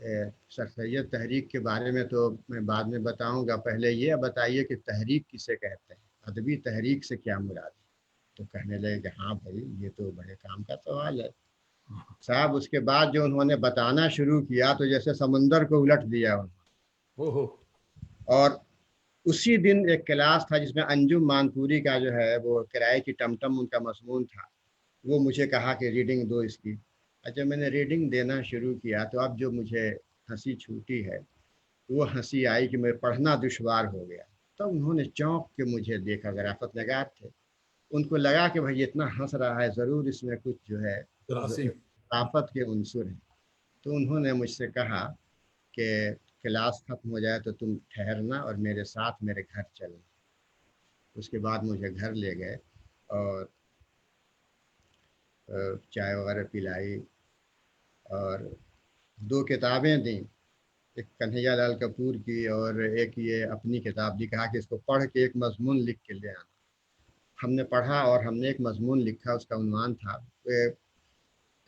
سر سید تحریک کے بارے میں تو میں بعد میں بتاؤں گا، پہلے یہ بتائیے کہ تحریک کسے کہتے ہیں، ادبی تحریک سے کیا مراد ہے؟ تو کہنے لگے کہ ہاں بھائی یہ تو بڑے کام کا سوال ہے صاحب۔ اس کے بعد جو انہوں نے بتانا شروع کیا تو جیسے سمندر کو الٹ دیا انہوں نے۔ اوہو، اور اسی دن ایک کلاس تھا جس میں انجم مانپوری کا جو ہے وہ کرائے کی ٹمٹم ان کا مضمون تھا، وہ مجھے کہا کہ ریڈنگ دو اس کی۔ اچھا میں نے ریڈنگ دینا شروع کیا تو اب جو مجھے ہنسی چھوٹی ہے وہ ہنسی آئی کہ میں پڑھنا دشوار ہو گیا۔ تب انہوں نے چونک کے مجھے دیکھا، غرافت نگار تھے، ان کو لگا کہ بھائی اتنا ہنس رہا ہے ضرور اس میں کچھ جو ہے تراسی، ثقافت کے عنصر ہیں۔ تو انہوں نے مجھ سے کہا کہ کلاس ختم ہو جائے تو تم ٹھہرنا اور میرے ساتھ میرے گھر چلنا۔ اس کے بعد مجھے گھر لے گئے اور چائے وغیرہ پلائی اور دو کتابیں دیں، ایک کنہیا لال کپور کی اور ایک یہ اپنی کتاب دی، کہا کہ اس کو پڑھ کے ایک مضمون لکھ کے لے آنا۔ ہم نے پڑھا اور ہم نے ایک مضمون لکھا، اس کا عنوان تھا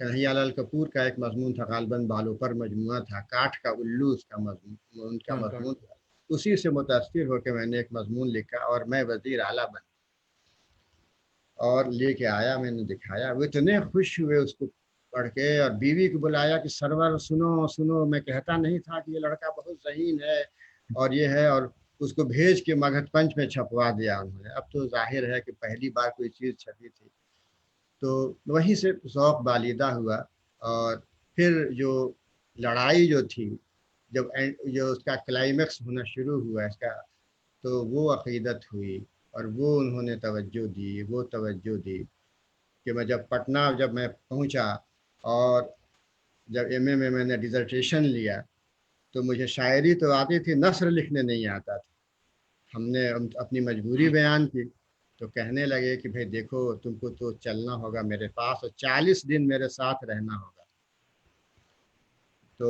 کنہیا لال کپور کا ایک مضمون تھا غالباً بالوں پر مجموعہ تھا، کاٹھ کا الو اس کا مضمون، ان کا ہاں مضمون تھا۔ اسی سے متاثر ہو کے میں نے ایک مضمون لکھا اور میں وزیر اعلیٰ بن اور لے کے آیا، میں نے دکھایا، وہ اتنے خوش ہوئے اس کو پڑھ کے، اور بیوی کو بلایا کہ سرور سنو سنو، میں کہتا نہیں تھا کہ یہ لڑکا بہت ذہین ہے اور یہ ہے، اور اس کو بھیج کے مگہت پنچ میں چھپوا دیا انہوں نے۔ اب تو ظاہر ہے کہ پہلی بار کوئی چیز چھپی تھی، تو وہیں سے ذوق بالیدہ ہوا۔ اور پھر جو لڑائی جو تھی، جب جو اس کا کلائمیکس ہونا شروع ہوا اس کا، تو وہ عقیدت ہوئی اور وہ انہوں نے توجہ دی، وہ توجہ دی کہ میں جب پٹنہ جب میں پہنچا اور جب ایم اے میں نے ڈیزرٹیشن لیا تو مجھے شاعری تو آتی تھی، نثر لکھنے نہیں آتا تھا۔ ہم نے اپنی مجبوری بیان کی تو کہنے لگے کہ بھائی دیکھو تم کو تو چلنا ہوگا میرے پاس اور 40 دن میرے ساتھ رہنا ہوگا۔ تو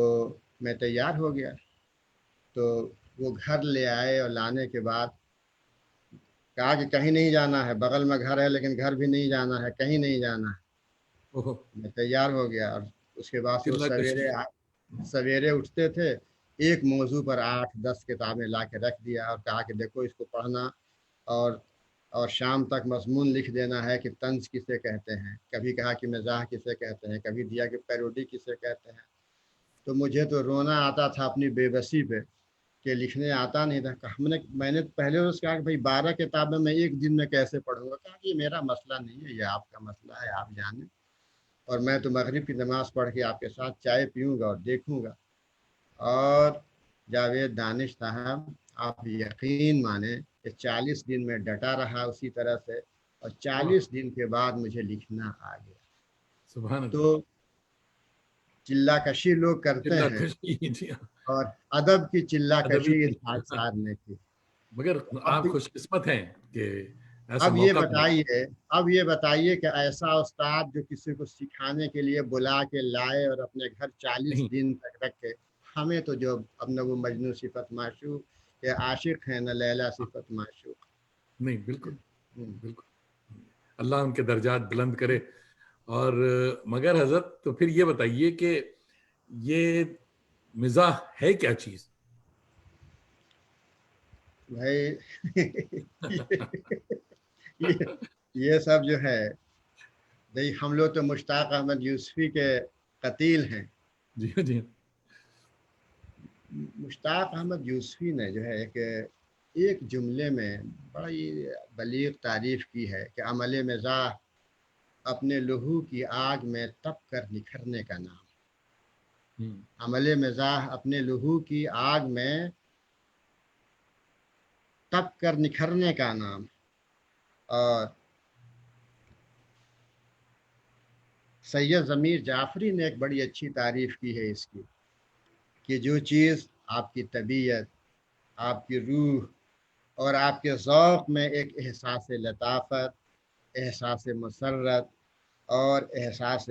میں تیار ہو گیا، تو وہ گھر لے آئے اور لانے کے بعد کہا کہ کہیں نہیں جانا ہے، بغل میں گھر ہے لیکن گھر بھی نہیں جانا ہے، کہیں نہیں جانا ہے۔ اوہو، میں تیار ہو گیا اور اس کے بعد سے وہ قلعہ کشی، سویرے اٹھتے تھے، ایک موضوع پر 8-10 کتابیں لا کے رکھ دیا اور کہا کہ دیکھو اس کو پڑھنا، اور شام تک مضمون لکھ دینا ہے کہ طنز کسے کہتے ہیں، کبھی کہا کہ مزاح کسے کہتے ہیں، کبھی دیا کہ پیروڈی کسے کہتے ہیں۔ تو مجھے تو رونا آتا تھا اپنی بے بسی پہ کہ لکھنے آتا نہیں تھا۔ میں نے پہلے روز کہا کہ بھائی 12 کتابیں میں ایک دن میں کیسے پڑھوں گا؟ کہا کہ یہ میرا مسئلہ نہیں ہے، یہ آپ کا مسئلہ ہے، آپ جانیں، اور میں تو مغرب کی نماز پڑھ کے آپ کے ساتھ چائے پیوں گا اور دیکھوں گا۔ اور جاوید دانش صاحب آپ یقین مانیں کہ 40 دن میں ڈٹا رہا اسی طرح سے، اور واہ، 40 دن کے بعد مجھے لکھنا آ گیا۔ سبحان تو اللہ، چلہ کشی لوگ کرتے قلعہ ہیں کشی، جی ہاں، اور ادب کی چلہ ادبی، کشی اس خاکسار نے کی۔ مگر اب آپ خوش قسمت ہیں کہ ایسا اب یہ موقع ملا۔ بتائیے اب یہ بتائیے کہ ایسا استاد جو کسی کو سکھانے کے لیے بلا کے لائے اور اپنے گھر 40 نہیں دن تک رکھے، ہمیں تو جو اب نہ وہ مجنوں صفت معشوق یا عاشق ہیں، نہ لیلا صفت معشوق۔ نہیں، بالکل ہوں۔ بالکل، اللہ ان کے درجات بلند کرے۔ اور مگر حضرت تو پھر یہ بتائیے کہ یہ مزاح ہے کیا چیز؟ بھائی یہ یہ سب جو ہے، بھائی ہم لوگ تو مشتاق احمد یوسفی کے قتیل ہیں۔ جی ہاں، جی ہاں، مشتاق احمد یوسفی نے جو ہے ایک جملے میں بڑی بلیغ تعریف کی ہے کہ عمل مزاح اپنے لہو کی آگ میں تپ کر نکھرنے کا نام۔ ہوں، عمل مزاح اپنے لہو کی آگ میں تپ کر نکھرنے کا نام۔ اور سید ضمیر جعفری نے ایک بڑی اچھی تعریف کی ہے اس کی کہ جو چیز آپ کی طبیعت، آپ کی روح اور آپ کے ذوق میں ایک احساس لطافت، احساس مسرت اور احساس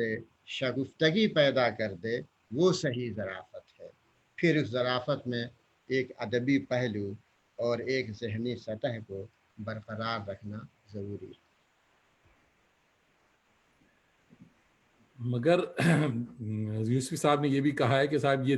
شگفتگی پیدا کر دے، وہ صحیح ظرافت ہے۔ پھر اس ظرافت میں ایک ادبی پہلو اور ایک ذہنی سطح کو برقرار رکھنا ضروری ہے۔ مگر یوسفی صاحب نے یہ بھی کہا ہے کہ صاحب یہ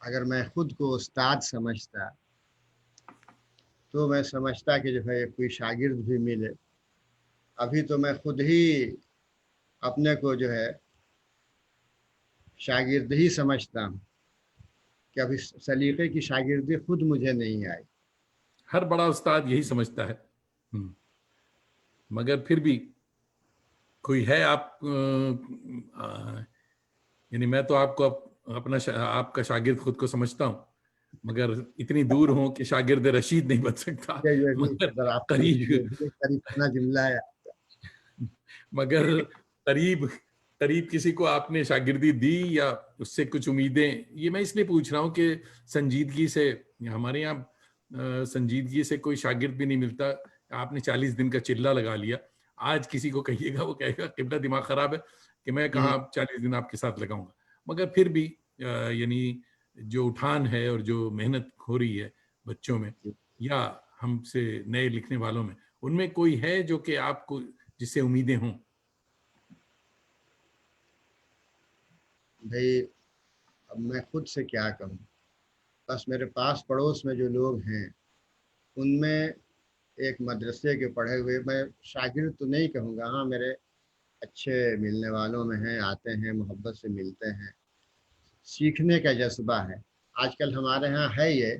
اگر میں خود کو استاد سمجھتا تو میں سمجھتا کہ جو ہے کوئی شاگرد بھی ملے. ابھی تو میں خود ہی اپنے کو جو ہے شاگرد ہی سمجھتا ہوں کہ ابھی سلیقے کی شاگردی خود مجھے نہیں آئی. ہر بڑا استاد یہی سمجھتا ہے. مگر پھر بھی کوئی ہے آپ یعنی میں تو آپ کو اپنا آپ کا شاگرد خود کو سمجھتا ہوں، مگر اتنی دور ہوں کہ شاگرد رشید نہیں بن سکتا. یہ بھی مگر ذرا آپ قریب یہ بھی قریب اتنا جملہ ہے. مگر قریب قریب کسی کو آپ نے شاگردی دی یا اس سے کچھ امیدیں؟ یہ میں اس لیے پوچھ رہا ہوں کہ سنجیدگی سے ہمارے یہاں سنجیدگی سے کوئی شاگرد بھی نہیں ملتا. آپ نے 40 دن کا چلہ لگا لیا. آج کسی کو کہیے گا وہ کہے گا قبلہ دماغ خراب ہے کہ میں کہاں 40 دن آپ کے ساتھ لگاؤں گا. مگر پھر بھی یعنی جو اٹھان ہے اور جو محنت ہو رہی ہے بچوں میں یا ہم سے نئے لکھنے والوں میں، ان میں کوئی ہے جو کہ آپ کو جس سے امیدیں ہوں؟ بھائی اب میں خود سے کیا کہوں، بس میرے پاس پڑوس میں جو لوگ ہیں ان میں ایک مدرسے کے پڑھے ہوئے، میں شاگرد تو نہیں کہوں گا، ہاں میرے اچھے ملنے والوں میں ہیں، آتے ہیں محبت سے ملتے ہیں، سیکھنے کا جذبہ ہے. آج کل ہمارے ہاں ہے یہ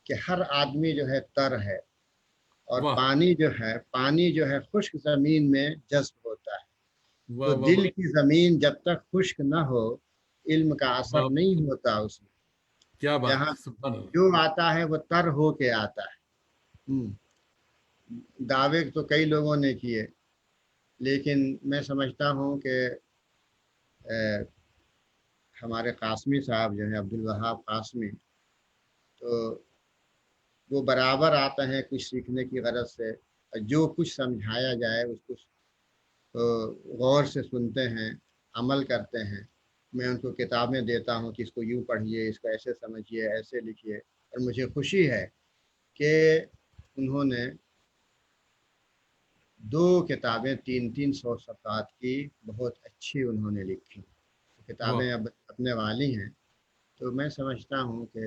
کہ ہر آدمی جو ہے تر ہے، اور واہ پانی جو ہے خشک زمین میں جذب ہوتا ہے. تو واہ واہ دل واہ کی زمین جب تک خشک نہ ہو علم کا اثر واہ، نہیں ہوتا اس میں. کیا بات یہاں ہے، سبحان اللہ. جو آتا ہے وہ تر ہو کے آتا ہے. دعوے تو کئی لوگوں نے کیے، لیکن میں سمجھتا ہوں کہ ہمارے قاسمی صاحب جو ہیں عبدالوہاب قاسمی، تو وہ برابر آتے ہیں کچھ سیکھنے کی غرض سے. جو کچھ سمجھایا جائے اس کو غور سے سنتے ہیں، عمل کرتے ہیں. میں ان کو کتابیں دیتا ہوں کہ اس کو یوں پڑھیے، اس کو ایسے سمجھیے، ایسے لکھیے. اور مجھے خوشی ہے کہ انہوں نے 2 کتابیں 300 صفحات کی بہت اچھی انہوں نے لکھی. واہ کتابیں اب اپنے والی ہیں. تو میں سمجھتا ہوں کہ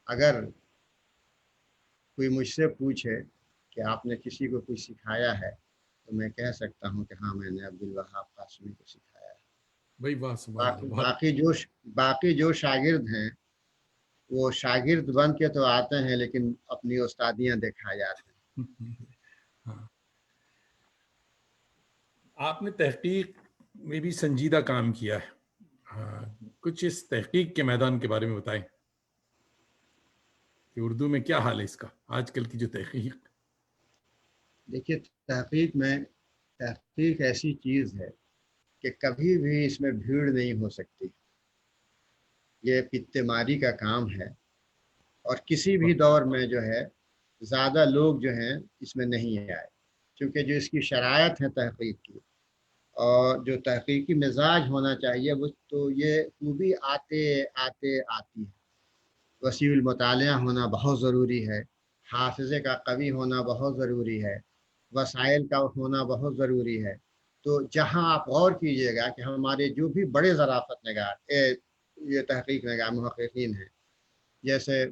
اگر کوئی مجھ سے پوچھے کہ آپ نے کسی کو کچھ سکھایا ہے تو میں کہہ سکتا ہوں کہ ہاں میں نے عبدالوہاب قاسمی کو سکھایا ہے. بھائی، واہ سبحان اللہ. بہت باقی جو شاگرد ہیں وہ شاگرد بن کے تو آتے ہیں لیکن اپنی استادیاں دکھا جاتے ہیں. ہاں، آپ نے تحقیق میں بھی سنجیدہ کام کیا ہے. ہاں، کچھ اس تحقیق کے میدان کے بارے میں بتائیں کہ اردو میں کیا حال ہے اس کا، آج کل کی جو تحقیق. دیکھیے تحقیق ایسی چیز ہے کہ کبھی بھی اس میں بھیڑ نہیں ہو سکتی. یہ پتے ماری کا کام ہے، اور کسی بھی دور میں جو ہے زیادہ لوگ جو ہیں اس میں نہیں آئے، کیونکہ جو اس کی شرائط ہے تحقیق کی اور جو تحقیقی مزاج ہونا چاہیے وہ تو یہ خوبی آتی ہے. وسیع المطالعہ ہونا بہت ضروری ہے، حافظے کا قوی ہونا بہت ضروری ہے، وسائل کا ہونا بہت ضروری ہے. تو جہاں آپ غور کیجئے گا کہ ہمارے جو بھی بڑے ظرافت نگار یہ تحقیق نگار محققین ہیں، جیسے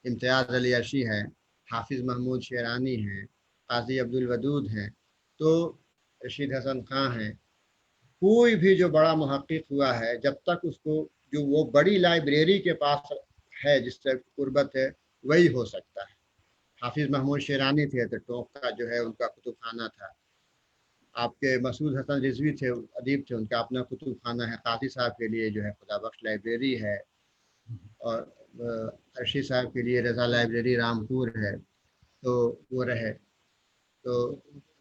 امتیاز علی عرشی ہے، حافظ محمود شیرانی ہیں، قاضی عبدالودود ہیں، تو رشید حسن خان ہیں. کوئی بھی جو بڑا محقق ہوا ہے جب تک اس کو جو وہ بڑی لائبریری کے پاس ہے جس سے قربت ہے وہی ہو سکتا ہے. حافظ محمود شیرانی تھے تو ٹوک کا جو ہے ان کا کتب خانہ تھا. آپ کے مسعود حسن رضوی تھے، ادیب تھے، ان کا اپنا کتب خانہ ہے. قاضی صاحب کے لیے جو ہے خدا بخش لائبریری ہے، اور عرشی صاحب کے لیے رضا لائبریری رامپور ہے. تو وہ رہے. تو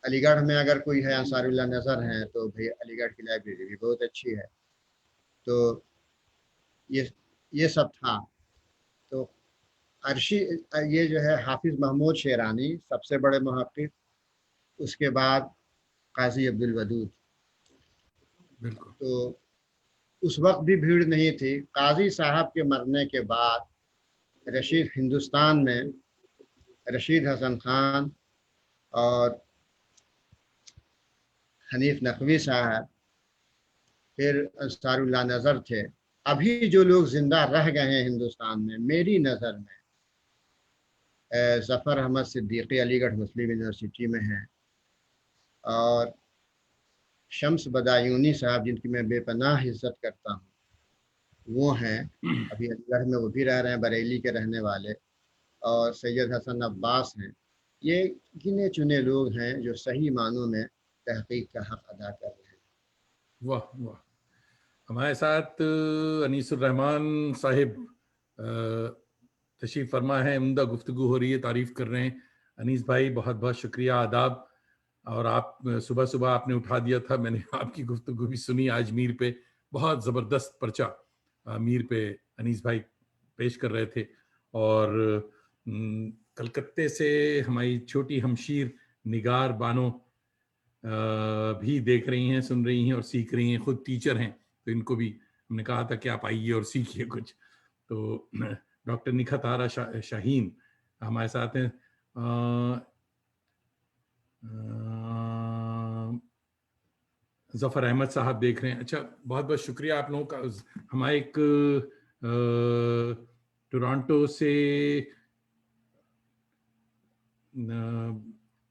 علی گڑھ میں اگر کوئی ہے انصار اللہ نظر ہیں تو بھئی علی گڑھ کی لائبریری بھی بہت اچھی ہے. تو یہ سب تھا. تو عرشی یہ جو ہے حافظ محمود شیرانی سب سے بڑے محقق، اس کے بعد قاضی عبدالودود. بالکل. تو اس وقت بھی بھیڑ نہیں تھی. قاضی صاحب کے مرنے کے بعد رشید ہندوستان میں رشید حسن خان اور حنیف نقوی صاحب پھر انصار اللہ نظر تھے. ابھی جو لوگ زندہ رہ گئے ہیں ہندوستان میں میری نظر میں ظفر احمد صدیقی علی گڑھ مسلم یونیورسٹی میں ہیں, اور شمس بدایونی صاحب جن کی میں بے پناہ عزت کرتا ہوں وہ ہیں, ابھی علی گڑھ میں وہ بھی رہ رہے ہیں, بریلی کے رہنے والے, اور سید حسن عباس ہیں. یہ گنے چنے لوگ ہیں جو صحیح معنوں میں تحقیق کا حق ادا کر رہے ہیں. واہ واہ. ہمارے ساتھ انیس الرحمان صاحب تشریف فرما ہے, عمدہ گفتگو ہو رہی ہے, تعریف کر رہے ہیں. انیس بھائی بہت بہت شکریہ, آداب. اور آپ صبح صبح آپ نے اٹھا دیا تھا, میں نے آپ کی گفتگو بھی سنی آج میر پہ. بہت زبردست پرچہ میر پہ انیس بھائی پیش کر رہے تھے. اور کلکتے سے ہماری چھوٹی ہمشیر نگار بانو بھی دیکھ رہی ہیں, سن رہی ہیں اور سیکھ رہی ہیں. خود ٹیچر ہیں تو ان کو بھی ہم نے کہا تھا کہ آپ آئیے اور سیکھیے کچھ. تو ڈاکٹر نکھت آرا شاہین ہمارے ساتھ ہیں. ظفر احمد صاحب دیکھ رہے ہیں. اچھا, بہت بہت شکریہ آپ لوگوں کا. ہمارے ایک ٹورانٹو سے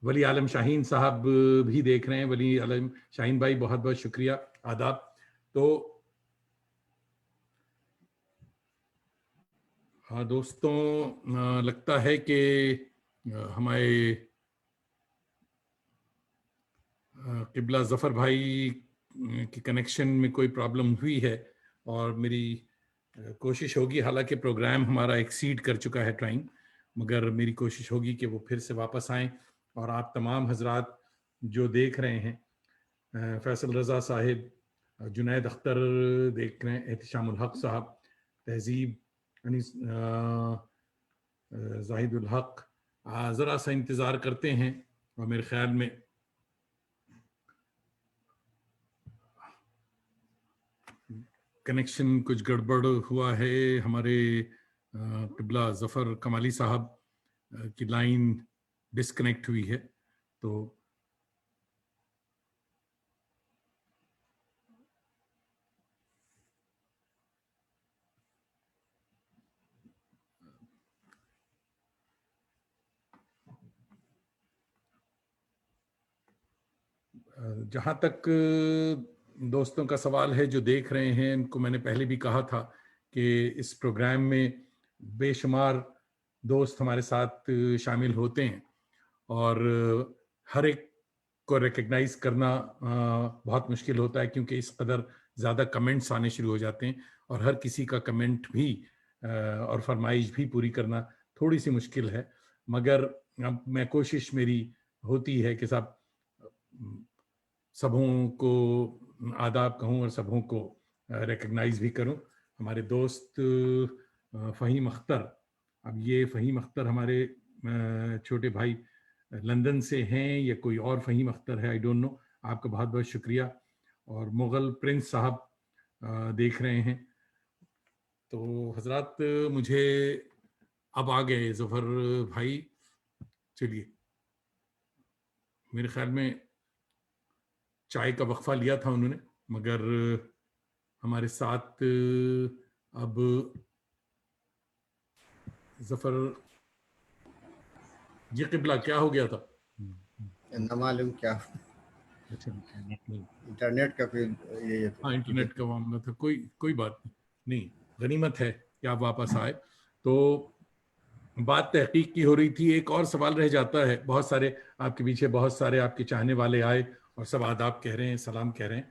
ولی عالم شاہین صاحب بھی دیکھ رہے ہیں. ولی عالم شاہین بھائی بہت بہت شکریہ, آداب. تو ہاں دوستوں, لگتا ہے کہ ہمارے قبلہ ظفر بھائی کی کنیکشن میں کوئی پرابلم ہوئی ہے, اور میری کوشش ہوگی, حالانکہ پروگرام ہمارا ایکسیڈ کر چکا ہے ٹائم, مگر میری کوشش ہوگی کہ وہ پھر سے واپس آئیں. اور آپ تمام حضرات جو دیکھ رہے ہیں, فیصل رضا صاحب, جنید اختر دیکھ رہے ہیں, احتشام الحق صاحب, تہذیب, زاہد الحق, ذرا سا انتظار کرتے ہیں. اور میرے خیال میں کنیکشن کچھ گڑبڑ ہوا ہے. ہمارے قبلہ ظفر کمالی صاحب کی لائن ڈسکنیکٹ ہوئی ہے. تو جہاں تک دوستوں کا سوال ہے جو دیکھ رہے ہیں, ان کو میں نے پہلے بھی کہا تھا کہ اس پروگرام میں بے شمار دوست ہمارے ساتھ شامل ہوتے ہیں, اور ہر ایک کو ریکگنائز کرنا بہت مشکل ہوتا ہے, کیونکہ اس قدر زیادہ کمنٹس آنے شروع ہو جاتے ہیں, اور ہر کسی کا کمنٹ بھی اور فرمائش بھی پوری کرنا تھوڑی سی مشکل ہے. مگر میں کوشش میری ہوتی ہے کہ سبوں کو آداب کہوں اور سبوں کو ریکگنائز بھی کروں. ہمارے دوست فہیم اختر, اب یہ فہیم اختر ہمارے چھوٹے بھائی لندن سے ہیں یا کوئی اور فہیم اختر ہے, آئی ڈونٹ نو. آپ کا بہت بہت شکریہ. اور مغل پرنس صاحب دیکھ رہے ہیں. تو حضرات مجھے اب آ گئے ظفر بھائی, چلیے میرے خیال میں چائے کا وقفہ لیا تھا انہوں نے, مگر ہمارے ساتھ اب ظفر جی قبلہ کیا ہو گیا تھا؟ نہ معلوم کیا اچھا انٹرنیٹ کا کوئی یہ ہاں انٹرنیٹ کا معاملہ تھا, کوئی بات نہیں, غنیمت ہے کہ آپ واپس آئے. تو بات تحقیق کی ہو رہی تھی, ایک اور سوال رہ جاتا ہے. بہت سارے آپ کے پیچھے بہت سارے آپ کے چاہنے والے آئے اور سب آداب کہہ رہے ہیں, سلام کہہ رہے ہیں.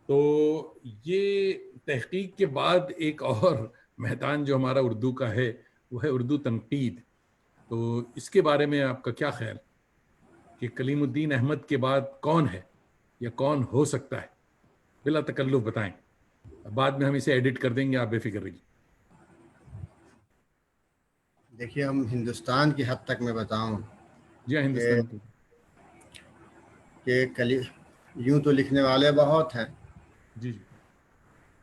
تو یہ تحقیق کے بعد ایک اور میدان جو ہمارا اردو کا ہے وہ ہے اردو تنقید. تو اس کے بارے میں آپ کا کیا خیال کہ کلیم الدین احمد کے بعد کون ہے یا کون ہو سکتا ہے؟ بلا تکلف بتائیں, بعد میں ہم اسے ایڈٹ کر دیں گے, آپ بے فکر رہیے. دیکھیے, ہم ہندوستان کی حد تک میں بتاؤں جی ہاں, ہندوستان کو کہ یوں تو لکھنے والے بہت ہیں, جی جی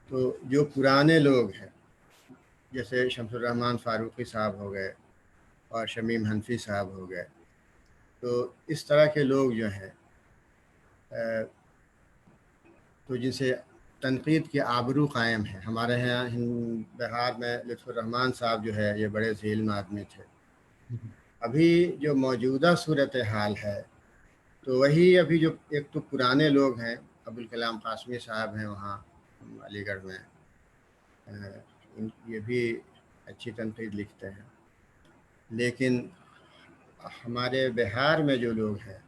تو جو پرانے لوگ ہیں جیسے شمس الرحمن فاروقی صاحب ہو گئے اور شمیم حنفی صاحب ہو گئے, تو اس طرح کے لوگ جو ہیں تو جن سے تنقید کی آبرو قائم ہے. ہمارے یہاں بہار میں لطف الرحمان صاحب جو ہے یہ بڑے ذی علم آدمی تھے. ابھی جو موجودہ صورتحال ہے تو وہی ابھی جو ایک تو پرانے لوگ ہیں، ابوالکلام قاسمی صاحب ہیں وہاں علی گڑھ میں، یہ بھی اچھی تنقید لکھتے ہیں. لیکن ہمارے بہار میں جو لوگ ہیں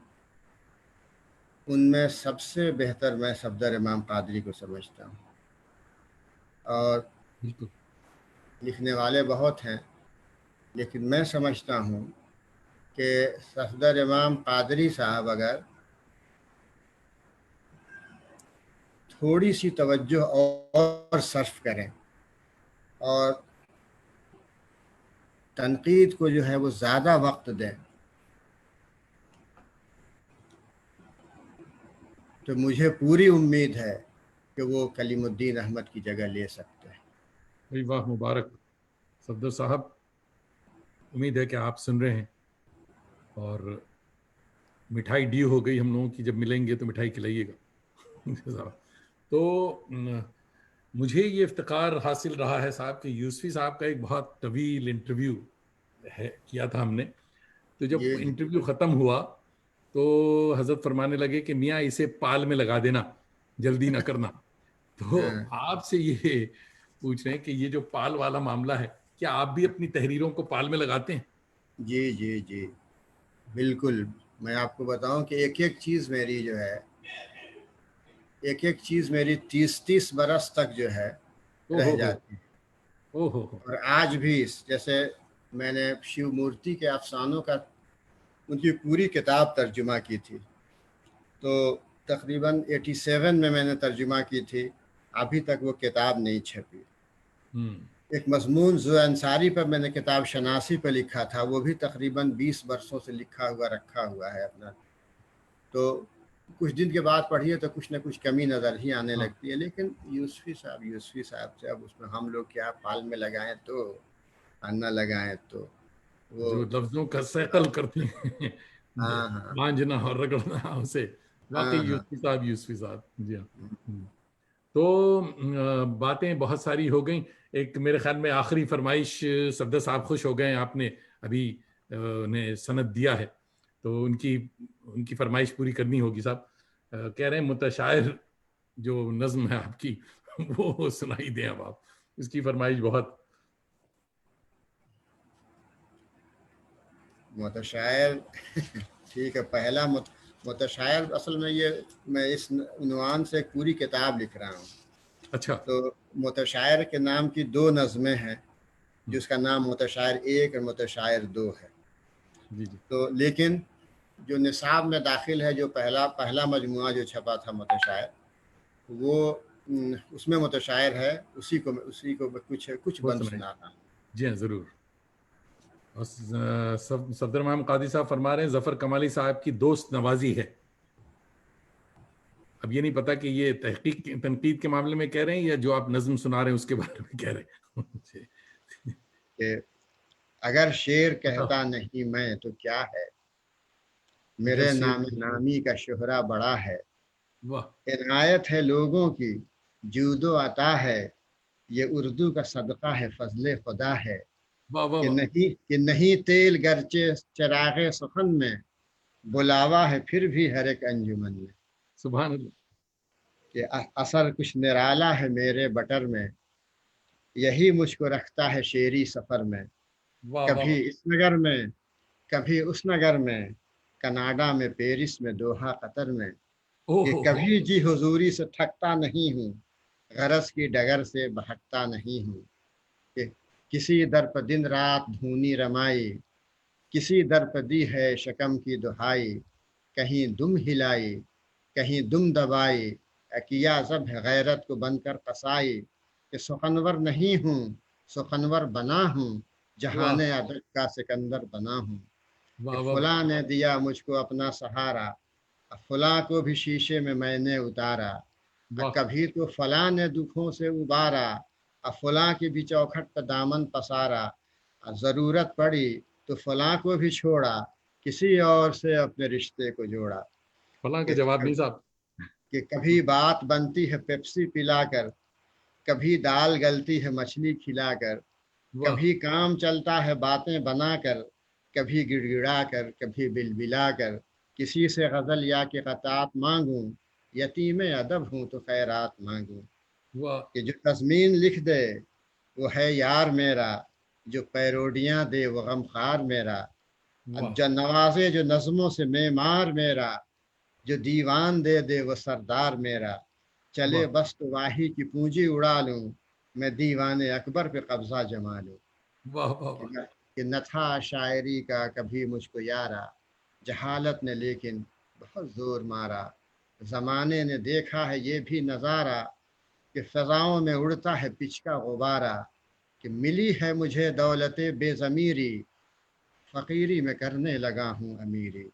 ان میں سب سے بہتر میں صفدر امام قادری کو سمجھتا ہوں. اور بالکل لکھنے والے بہت ہیں، لیکن میں سمجھتا ہوں کہ صفدر امام قادری صاحب اگر تھوڑی سی توجہ اور صرف کریں اور تنقید کو جو ہے وہ زیادہ وقت دیں تو مجھے پوری امید ہے کہ وہ کلیم الدین احمد کی جگہ لے سکتے ہیں. بھائی واہ مبارک صفدر صاحب، امید ہے کہ آپ سن رہے ہیں اور مٹھائی ڈیو ہو گئی ہم لوگوں کی، جب ملیں گے تو مٹھائی کھلائیے گا. تو مجھے یہ افتخار حاصل رہا ہے صاحب کہ یوسفی صاحب کا ایک بہت طویل انٹرویو کیا تھا ہم نے. تو جب جی جی انٹرویو ختم ہوا تو حضرت فرمانے لگے کہ میاں اسے پال میں لگا دینا، جلدی نہ کرنا. تو ہاں آپ سے یہ پوچھ رہے ہیں کہ یہ جو پال والا معاملہ ہے، کیا آپ بھی اپنی تحریروں کو پال میں لگاتے ہیں؟ جی جی جی بالکل. میں آپ کو بتاؤں کہ ایک ایک چیز میری جو ہے، ایک ایک چیز میری 30 برس تک جو ہے او رہ ہو جاتی ہے. او ہو اور آج بھی جیسے میں نے شیو مورتی کے افسانوں کا ان کی پوری کتاب ترجمہ کی تھی، تو تقریباً 87 میں نے ترجمہ کی تھی، ابھی تک وہ کتاب نہیں چھپی. ایک مضمون ذو انصاری پر میں نے کتاب شناسی پہ لکھا تھا، وہ بھی تقریباً 20 برسوں سے لکھا ہوا رکھا ہوا ہے اپنا. تو کچھ دن کے بعد پڑھیے تو کچھ نہ کچھ کمی نظر ہی آنے ہاں، لگتی ہے. لیکن یوسفی صاحب سے اب اس میں ہم لوگ کیا پال میں لگائیں تو اور نہ لگائیں تو وہ جو لفظوں کا سیکل کرتے ہیں ہاں ہاں مانجنا اور رگڑنا اسے، واقعی ہاں ہاں یوسفی صاحب جی ہاں. تو باتیں بہت ساری ہو گئیں. ایک میرے خیال میں آخری فرمائش، صفدر صاحب خوش ہو گئے ہیں، آپ نے ابھی انہیں سند دیا ہے تو ان کی فرمائش پوری کرنی ہوگی صاحب. کہہ رہے ہیں متشاعر جو نظم ہے آپ کی وہ سنائی دیں اب آپ، اس کی فرمائش بہت. متشاعر ٹھیک ہے. پہلا متشاعر اصل میں یہ میں اس عنوان سے ایک پوری کتاب لکھ رہا ہوں. اچھا تو متشاعر کے نام کی 2 نظمیں ہیں جس کا نام متشاعر 1 اور متشاعر 2 ہے. جی جی تو لیکن جو نصاب میں داخل ہے، جو پہلا مجموعہ جو چھپا تھا متشاعر، وہ اس میں متشاعر ہے، اسی کو کچھ وہ بند سنائیں. سناتا ہوں. جی ہاں ضرور. اور صفدر امام قادری صاحب فرما رہے ہیں ظفر کمالی صاحب کی دوست نوازی ہے. اب یہ نہیں پتا کہ یہ تحقیق تنقید کے معاملے میں کہہ رہے ہیں یا جو آپ نظم سنا رہے ہیں اس کے بارے میں کہہ رہے ہیں. کہ اگر شعر بتاؤ. کہتا نہیں میں تو کیا ہے، اگر میرے شیر نام نامی کا شہرا بڑا ہے. واہ عنایت ہے لوگوں کی جود و عطا ہے، یہ اردو کا صدقہ ہے فضل خدا ہے. واہ واہ واہ. کہ نہیں تیل گرچہ چراغ سخن میں، بلاوا ہے پھر بھی ہر ایک انجمن میں. سبحان اللہ. کہ اثر کچھ نرالا ہے میرے بٹر میں، یہی مجھ کو رکھتا ہے شعری سفر میں. واہ واہ کبھی واہ. اس نگر میں کبھی اس نگر میں، کینیڈا میں پیرس میں دوحہ قطر میں. او کہ ہو کبھی جی حضوری سے تھکتا نہیں ہوں، غرض کی ڈگر سے بھٹکتا نہیں ہوں. کہ کسی در پہ دن رات دھونی رمائی، کسی در پہ دی ہے شکم کی دہائی. کہیں دم ہلائی کہیں دم دبائی، کیا ذبح غیرت کو بن کر قصائی. کہ سخنور نہیں ہوں سخنور بنا ہوں، جہان واہ ادب کا سکندر بنا ہوں. کہ واہ واہ. فلاں نے دیا مجھ کو اپنا سہارا، فلاں کو بھی شیشے میں نے اتارا. واہ کبھی تو فلاں نے دکھوں سے ابارا، فلاں کی بھی چوکھٹ پہ دامن پسارا. ضرورت پڑی تو فلاں کو بھی چھوڑا، کسی اور سے اپنے رشتے کو جوڑا. فلاں کہ کے جواب نہیں صاحب. کہ کبھی بات بنتی ہے پیپسی پلا کر، کبھی دال گلتی ہے مچھلی کھلا کر، واہ کبھی کام چلتا ہے باتیں بنا کر، کبھی گڑ گڑا کر، کبھی بلبلا کر، کسی سے غزل یا کہ قطعات مانگوں، یتیم ادب ہوں تو خیرات مانگوں، واہ کہ جو تضمین لکھ دے وہ ہے یار میرا، جو پیروڈیاں دے وہ غم خار میرا، واہ جو نوازے جو نظموں سے معمار میرا، جو دیوان دے دے وہ سردار میرا، چلے واہ بس تو واہی کی پونجی اڑا لوں، میں دیوان اکبر پہ قبضہ جما لوں، واہ واہ کہ واہ کہ نہ تھا شاعری کا کبھی مجھ کو یارا، جہالت نے لیکن بہت زور مارا، زمانے نے دیکھا ہے یہ بھی نظارہ، کہ فضاؤں میں اڑتا ہے پچ کا غبارہ، کہ ملی ہے مجھے دولت بے ضمیری، فقیری میں کرنے لگا ہوں امیری،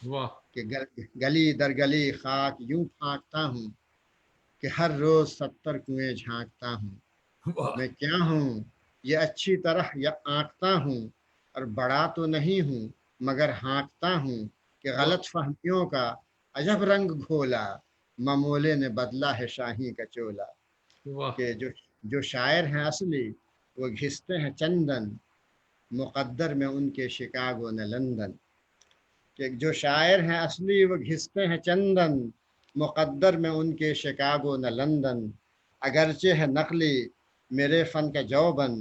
واہ کہ گلی در گلی خاک یوں پھانکتا ہوں، کہ ہر روز 70 کنویں جھانکتا ہوں، واہ میں کیا ہوں یہ اچھی طرح یا آنکتا ہوں، اور بڑا تو نہیں ہوں مگر ہانکتا ہوں، کہ واہ غلط فہمیوں کا عجب رنگ گھولا، ممولے نے بدلا ہے شاہی کا چولا، واہ کہ جو شاعر ہیں اصلی وہ گھستے ہیں چندن، مقدر میں ان کے شکاگو نہ لندن، کہ جو شاعر ہیں اصلی وہ گھستے ہیں چندن، مقدر میں ان کے شکاگو نہ لندن، اگرچہ ہے نقلی میرے فن کا جوبن،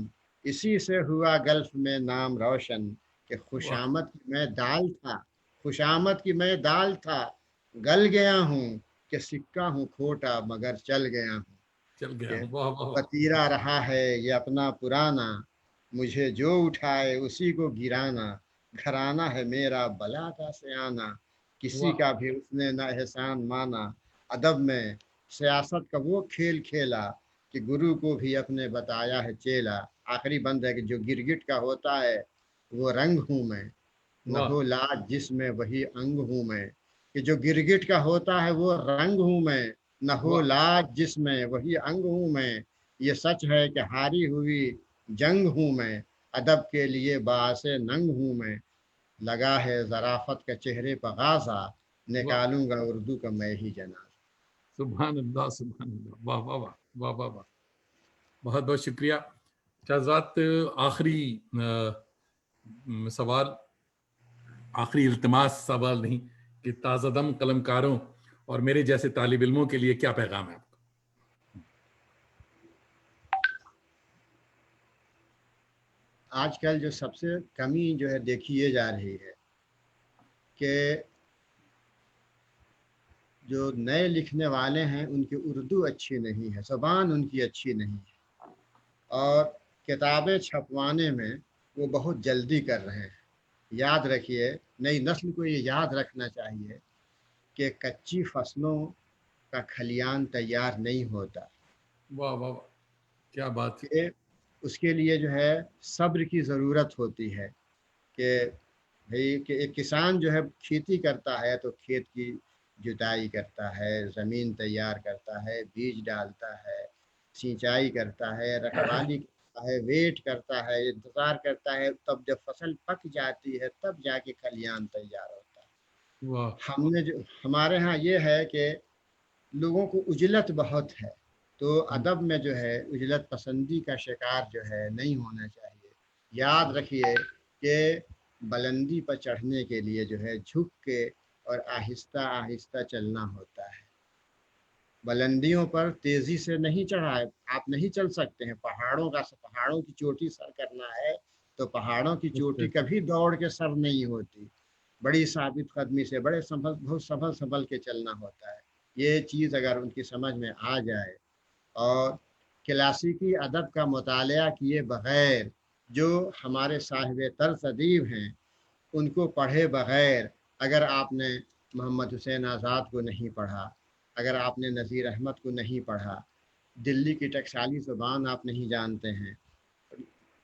اسی سے ہوا گلف میں نام روشن، کہ واہ خوشامد کی میں دال تھا، خوشامد کی میں دال تھا، گل گیا ہوں، کہ سکہ ہوں کھوٹا مگر چل گیا ہوں، چل گیا کہ ہوں واہ واہ واہ پتیرا رہا ہے یہ اپنا پرانا، مجھے جو اٹھائے اسی کو گرانا، گھرانہ ہے میرا بلا کا سیانا، کسی واہ کا بھی اس نے نہ احسان مانا، ادب میں سیاست کا وہ کھیل کھیلا، کہ گرو کو بھی اپنے بتایا ہے چیلا، آخری بند ہے کہ جو گرگٹ کا ہوتا ہے وہ رنگ ہوں میں، نہ واہ ہو لاج جس میں وہی انگ ہوں میں، کہ جو گرگٹ کا ہوتا ہے وہ رنگ ہوں میں، نہ ہو واہ لاج جس میں وہی انگ ہوں میں، یہ سچ ہے کہ ہاری ہوئی جنگ ہوں میں، ادب کے لیے باعث ننگ ہوں میں، لگا ہے ذرافت کا چہرے پہ غازہ، واہ نکالوں گا اردو کا میں ہی جنازہ۔ سبحان اللہ سبحان اللہ واہ واہ واہ واہ واہ واہ بہت بہت شکریہ شہزاد آخری سوال آخری التماس سوال نہیں کہ تازہ دم قلم کاروں اور میرے جیسے طالب علموں کے لیے کیا پیغام ہے آپ کا آج کل جو سب سے کمی جو ہے دیکھی یہ جا رہی ہے کہ جو نئے لکھنے والے ہیں ان کی اردو اچھی نہیں ہے، زبان ان کی اچھی نہیں ہے، اور کتابیں چھپوانے میں وہ بہت جلدی کر رہے ہیں۔ یاد رکھیے، نئی نسل کو یہ یاد رکھنا چاہیے کہ کچی فصلوں کا کھلیان تیار نہیں ہوتا، واہ واہ واہ کیا بات کہ اس کے لیے جو ہے صبر کی ضرورت ہوتی ہے، کہ بھئی کہ ایک کسان جو ہے کھیتی کرتا ہے تو کھیت کی جتائی کرتا ہے، زمین تیار کرتا ہے، بیج ڈالتا ہے، سینچائی کرتا ہے، رکھوالی کرتا ہے، ویٹ کرتا ہے، انتظار کرتا ہے، تب جب فصل پک جاتی ہے تب جا کے کھلیان تیار ہوتا ہے۔ واہ ہم نے جو ہمارے ہاں یہ ہے کہ لوگوں کو عجلت بہت ہے، تو ادب میں جو ہے عجلت پسندی کا شکار جو ہے نہیں ہونا چاہیے۔ یاد رکھیے کہ بلندی پر چڑھنے کے لیے جو ہے جھک کے اور آہستہ آہستہ چلنا ہوتا ہے، بلندیوں پر تیزی سے نہیں چڑھا ہے، آپ نہیں چل سکتے ہیں، پہاڑوں کی چوٹی سر کرنا ہے تو پہاڑوں کی چوٹی کبھی دوڑ کے سر نہیں ہوتی، بڑی ثابت قدمی سے بہت سنبھل سنبھل کے چلنا ہوتا ہے۔ یہ چیز اگر ان کی سمجھ میں آ جائے، اور کلاسیکی ادب کا مطالعہ کیے بغیر جو ہمارے صاحب طرز ادیب ہیں ان کو پڑھے بغیر، اگر آپ نے محمد حسین آزاد کو نہیں پڑھا، اگر آپ نے نذیر احمد کو نہیں پڑھا، دلی کی ٹکسالی زبان آپ نہیں جانتے ہیں،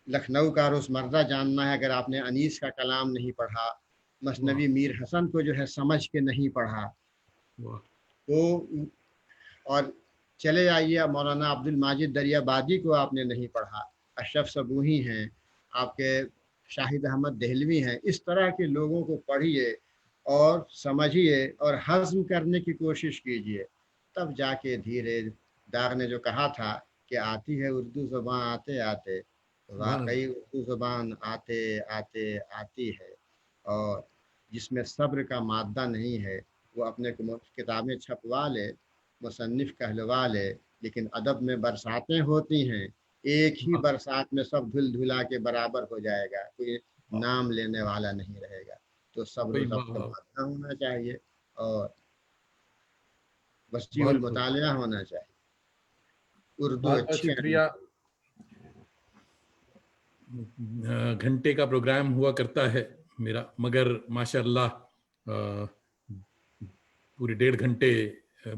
لکھنؤ کا روزمرہ جاننا ہے اگر آپ نے انیس کا کلام نہیں پڑھا، واہ مثنوی میر حسن کو جو ہے سمجھ کے نہیں پڑھا، واہ تو اور چلے آئیے مولانا عبد الماجد دریا بادی کو آپ نے نہیں پڑھا، اشرف صبوحی ہیں، آپ کے شاہد احمد دہلوی ہیں، اس طرح کے لوگوں کو پڑھیے اور سمجھیے اور ہضم کرنے کی کوشش کیجیے۔ تب جا کے دھیرے داغ نے جو کہا تھا کہ آتی ہے اردو زبان آتے آتے، واقعی اردو زبان آتے آتے آتی ہے، اور جس میں صبر کا مادہ نہیں ہے وہ اپنے کتابیں چھپوا لے، مصنف کہلوا لے، لیکن ادب میں برساتیں ہوتی ہیں، ایک ہی برسات میں سب دھل دھلا کے برابر ہو جائے گا، کوئی نام لینے والا نہیں رہے گا۔ تو صبر و ضبط کا مادہ ہونا چاہیے، اور وسیع بہت المطالعہ ہونا چاہیے، اردو بہت بہت اچھی آنی شکریہ۔ چاہیے۔ گھنٹے کا پروگرام ہوا کرتا ہے میرا، مگر ماشاء اللہ پورے 1.5 گھنٹے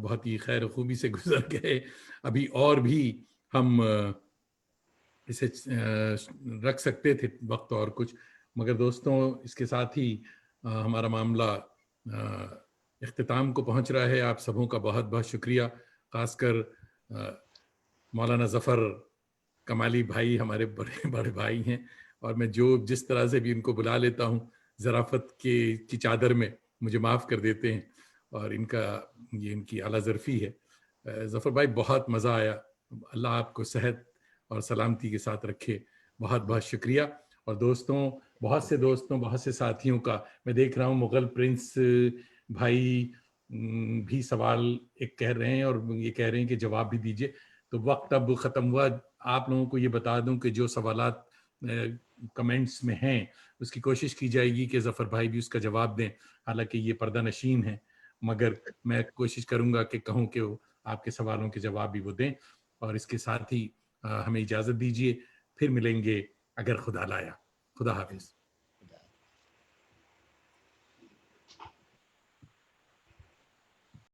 بہت ہی خیر خوبی سے گزر گئے۔ ابھی اور بھی ہم اسے رکھ سکتے تھے وقت اور کچھ، مگر دوستوں اس کے ساتھ ہی ہمارا معاملہ اختتام کو پہنچ رہا ہے۔ آپ سبوں کا بہت بہت شکریہ، خاص کر مولانا ظفر کمالی بھائی ہمارے بڑے بڑے بھائی ہیں، اور میں جس طرح سے بھی ان کو بلا لیتا ہوں ظرافت کی چادر میں مجھے معاف کر دیتے ہیں، اور ان کی اعلیٰ ظرفی ہے۔ ظفر بھائی بہت مزہ آیا، اللہ آپ کو صحت اور سلامتی کے ساتھ رکھے، بہت بہت شکریہ۔ اور دوستوں، بہت سے ساتھیوں کا میں دیکھ رہا ہوں، مغل پرنس بھائی بھی سوال ایک کہہ رہے ہیں اور یہ کہہ رہے ہیں کہ جواب بھی دیجئے، تو وقت اب ختم ہوا۔ آپ لوگوں کو یہ بتا دوں کہ جو سوالات کمنٹس میں ہیں اس کی کوشش کی جائے گی کہ ظفر بھائی بھی اس کا جواب دیں، حالانکہ یہ پردہ نشین ہے، مگر میں کوشش کروں گا کہ کہوں کہ وہ آپ کے سوالوں کے جواب بھی وہ دیں۔ اور اس کے ساتھ ہی ہمیں اجازت دیجیے، پھر ملیں گے اگر خدا لایا۔ خدا حافظ۔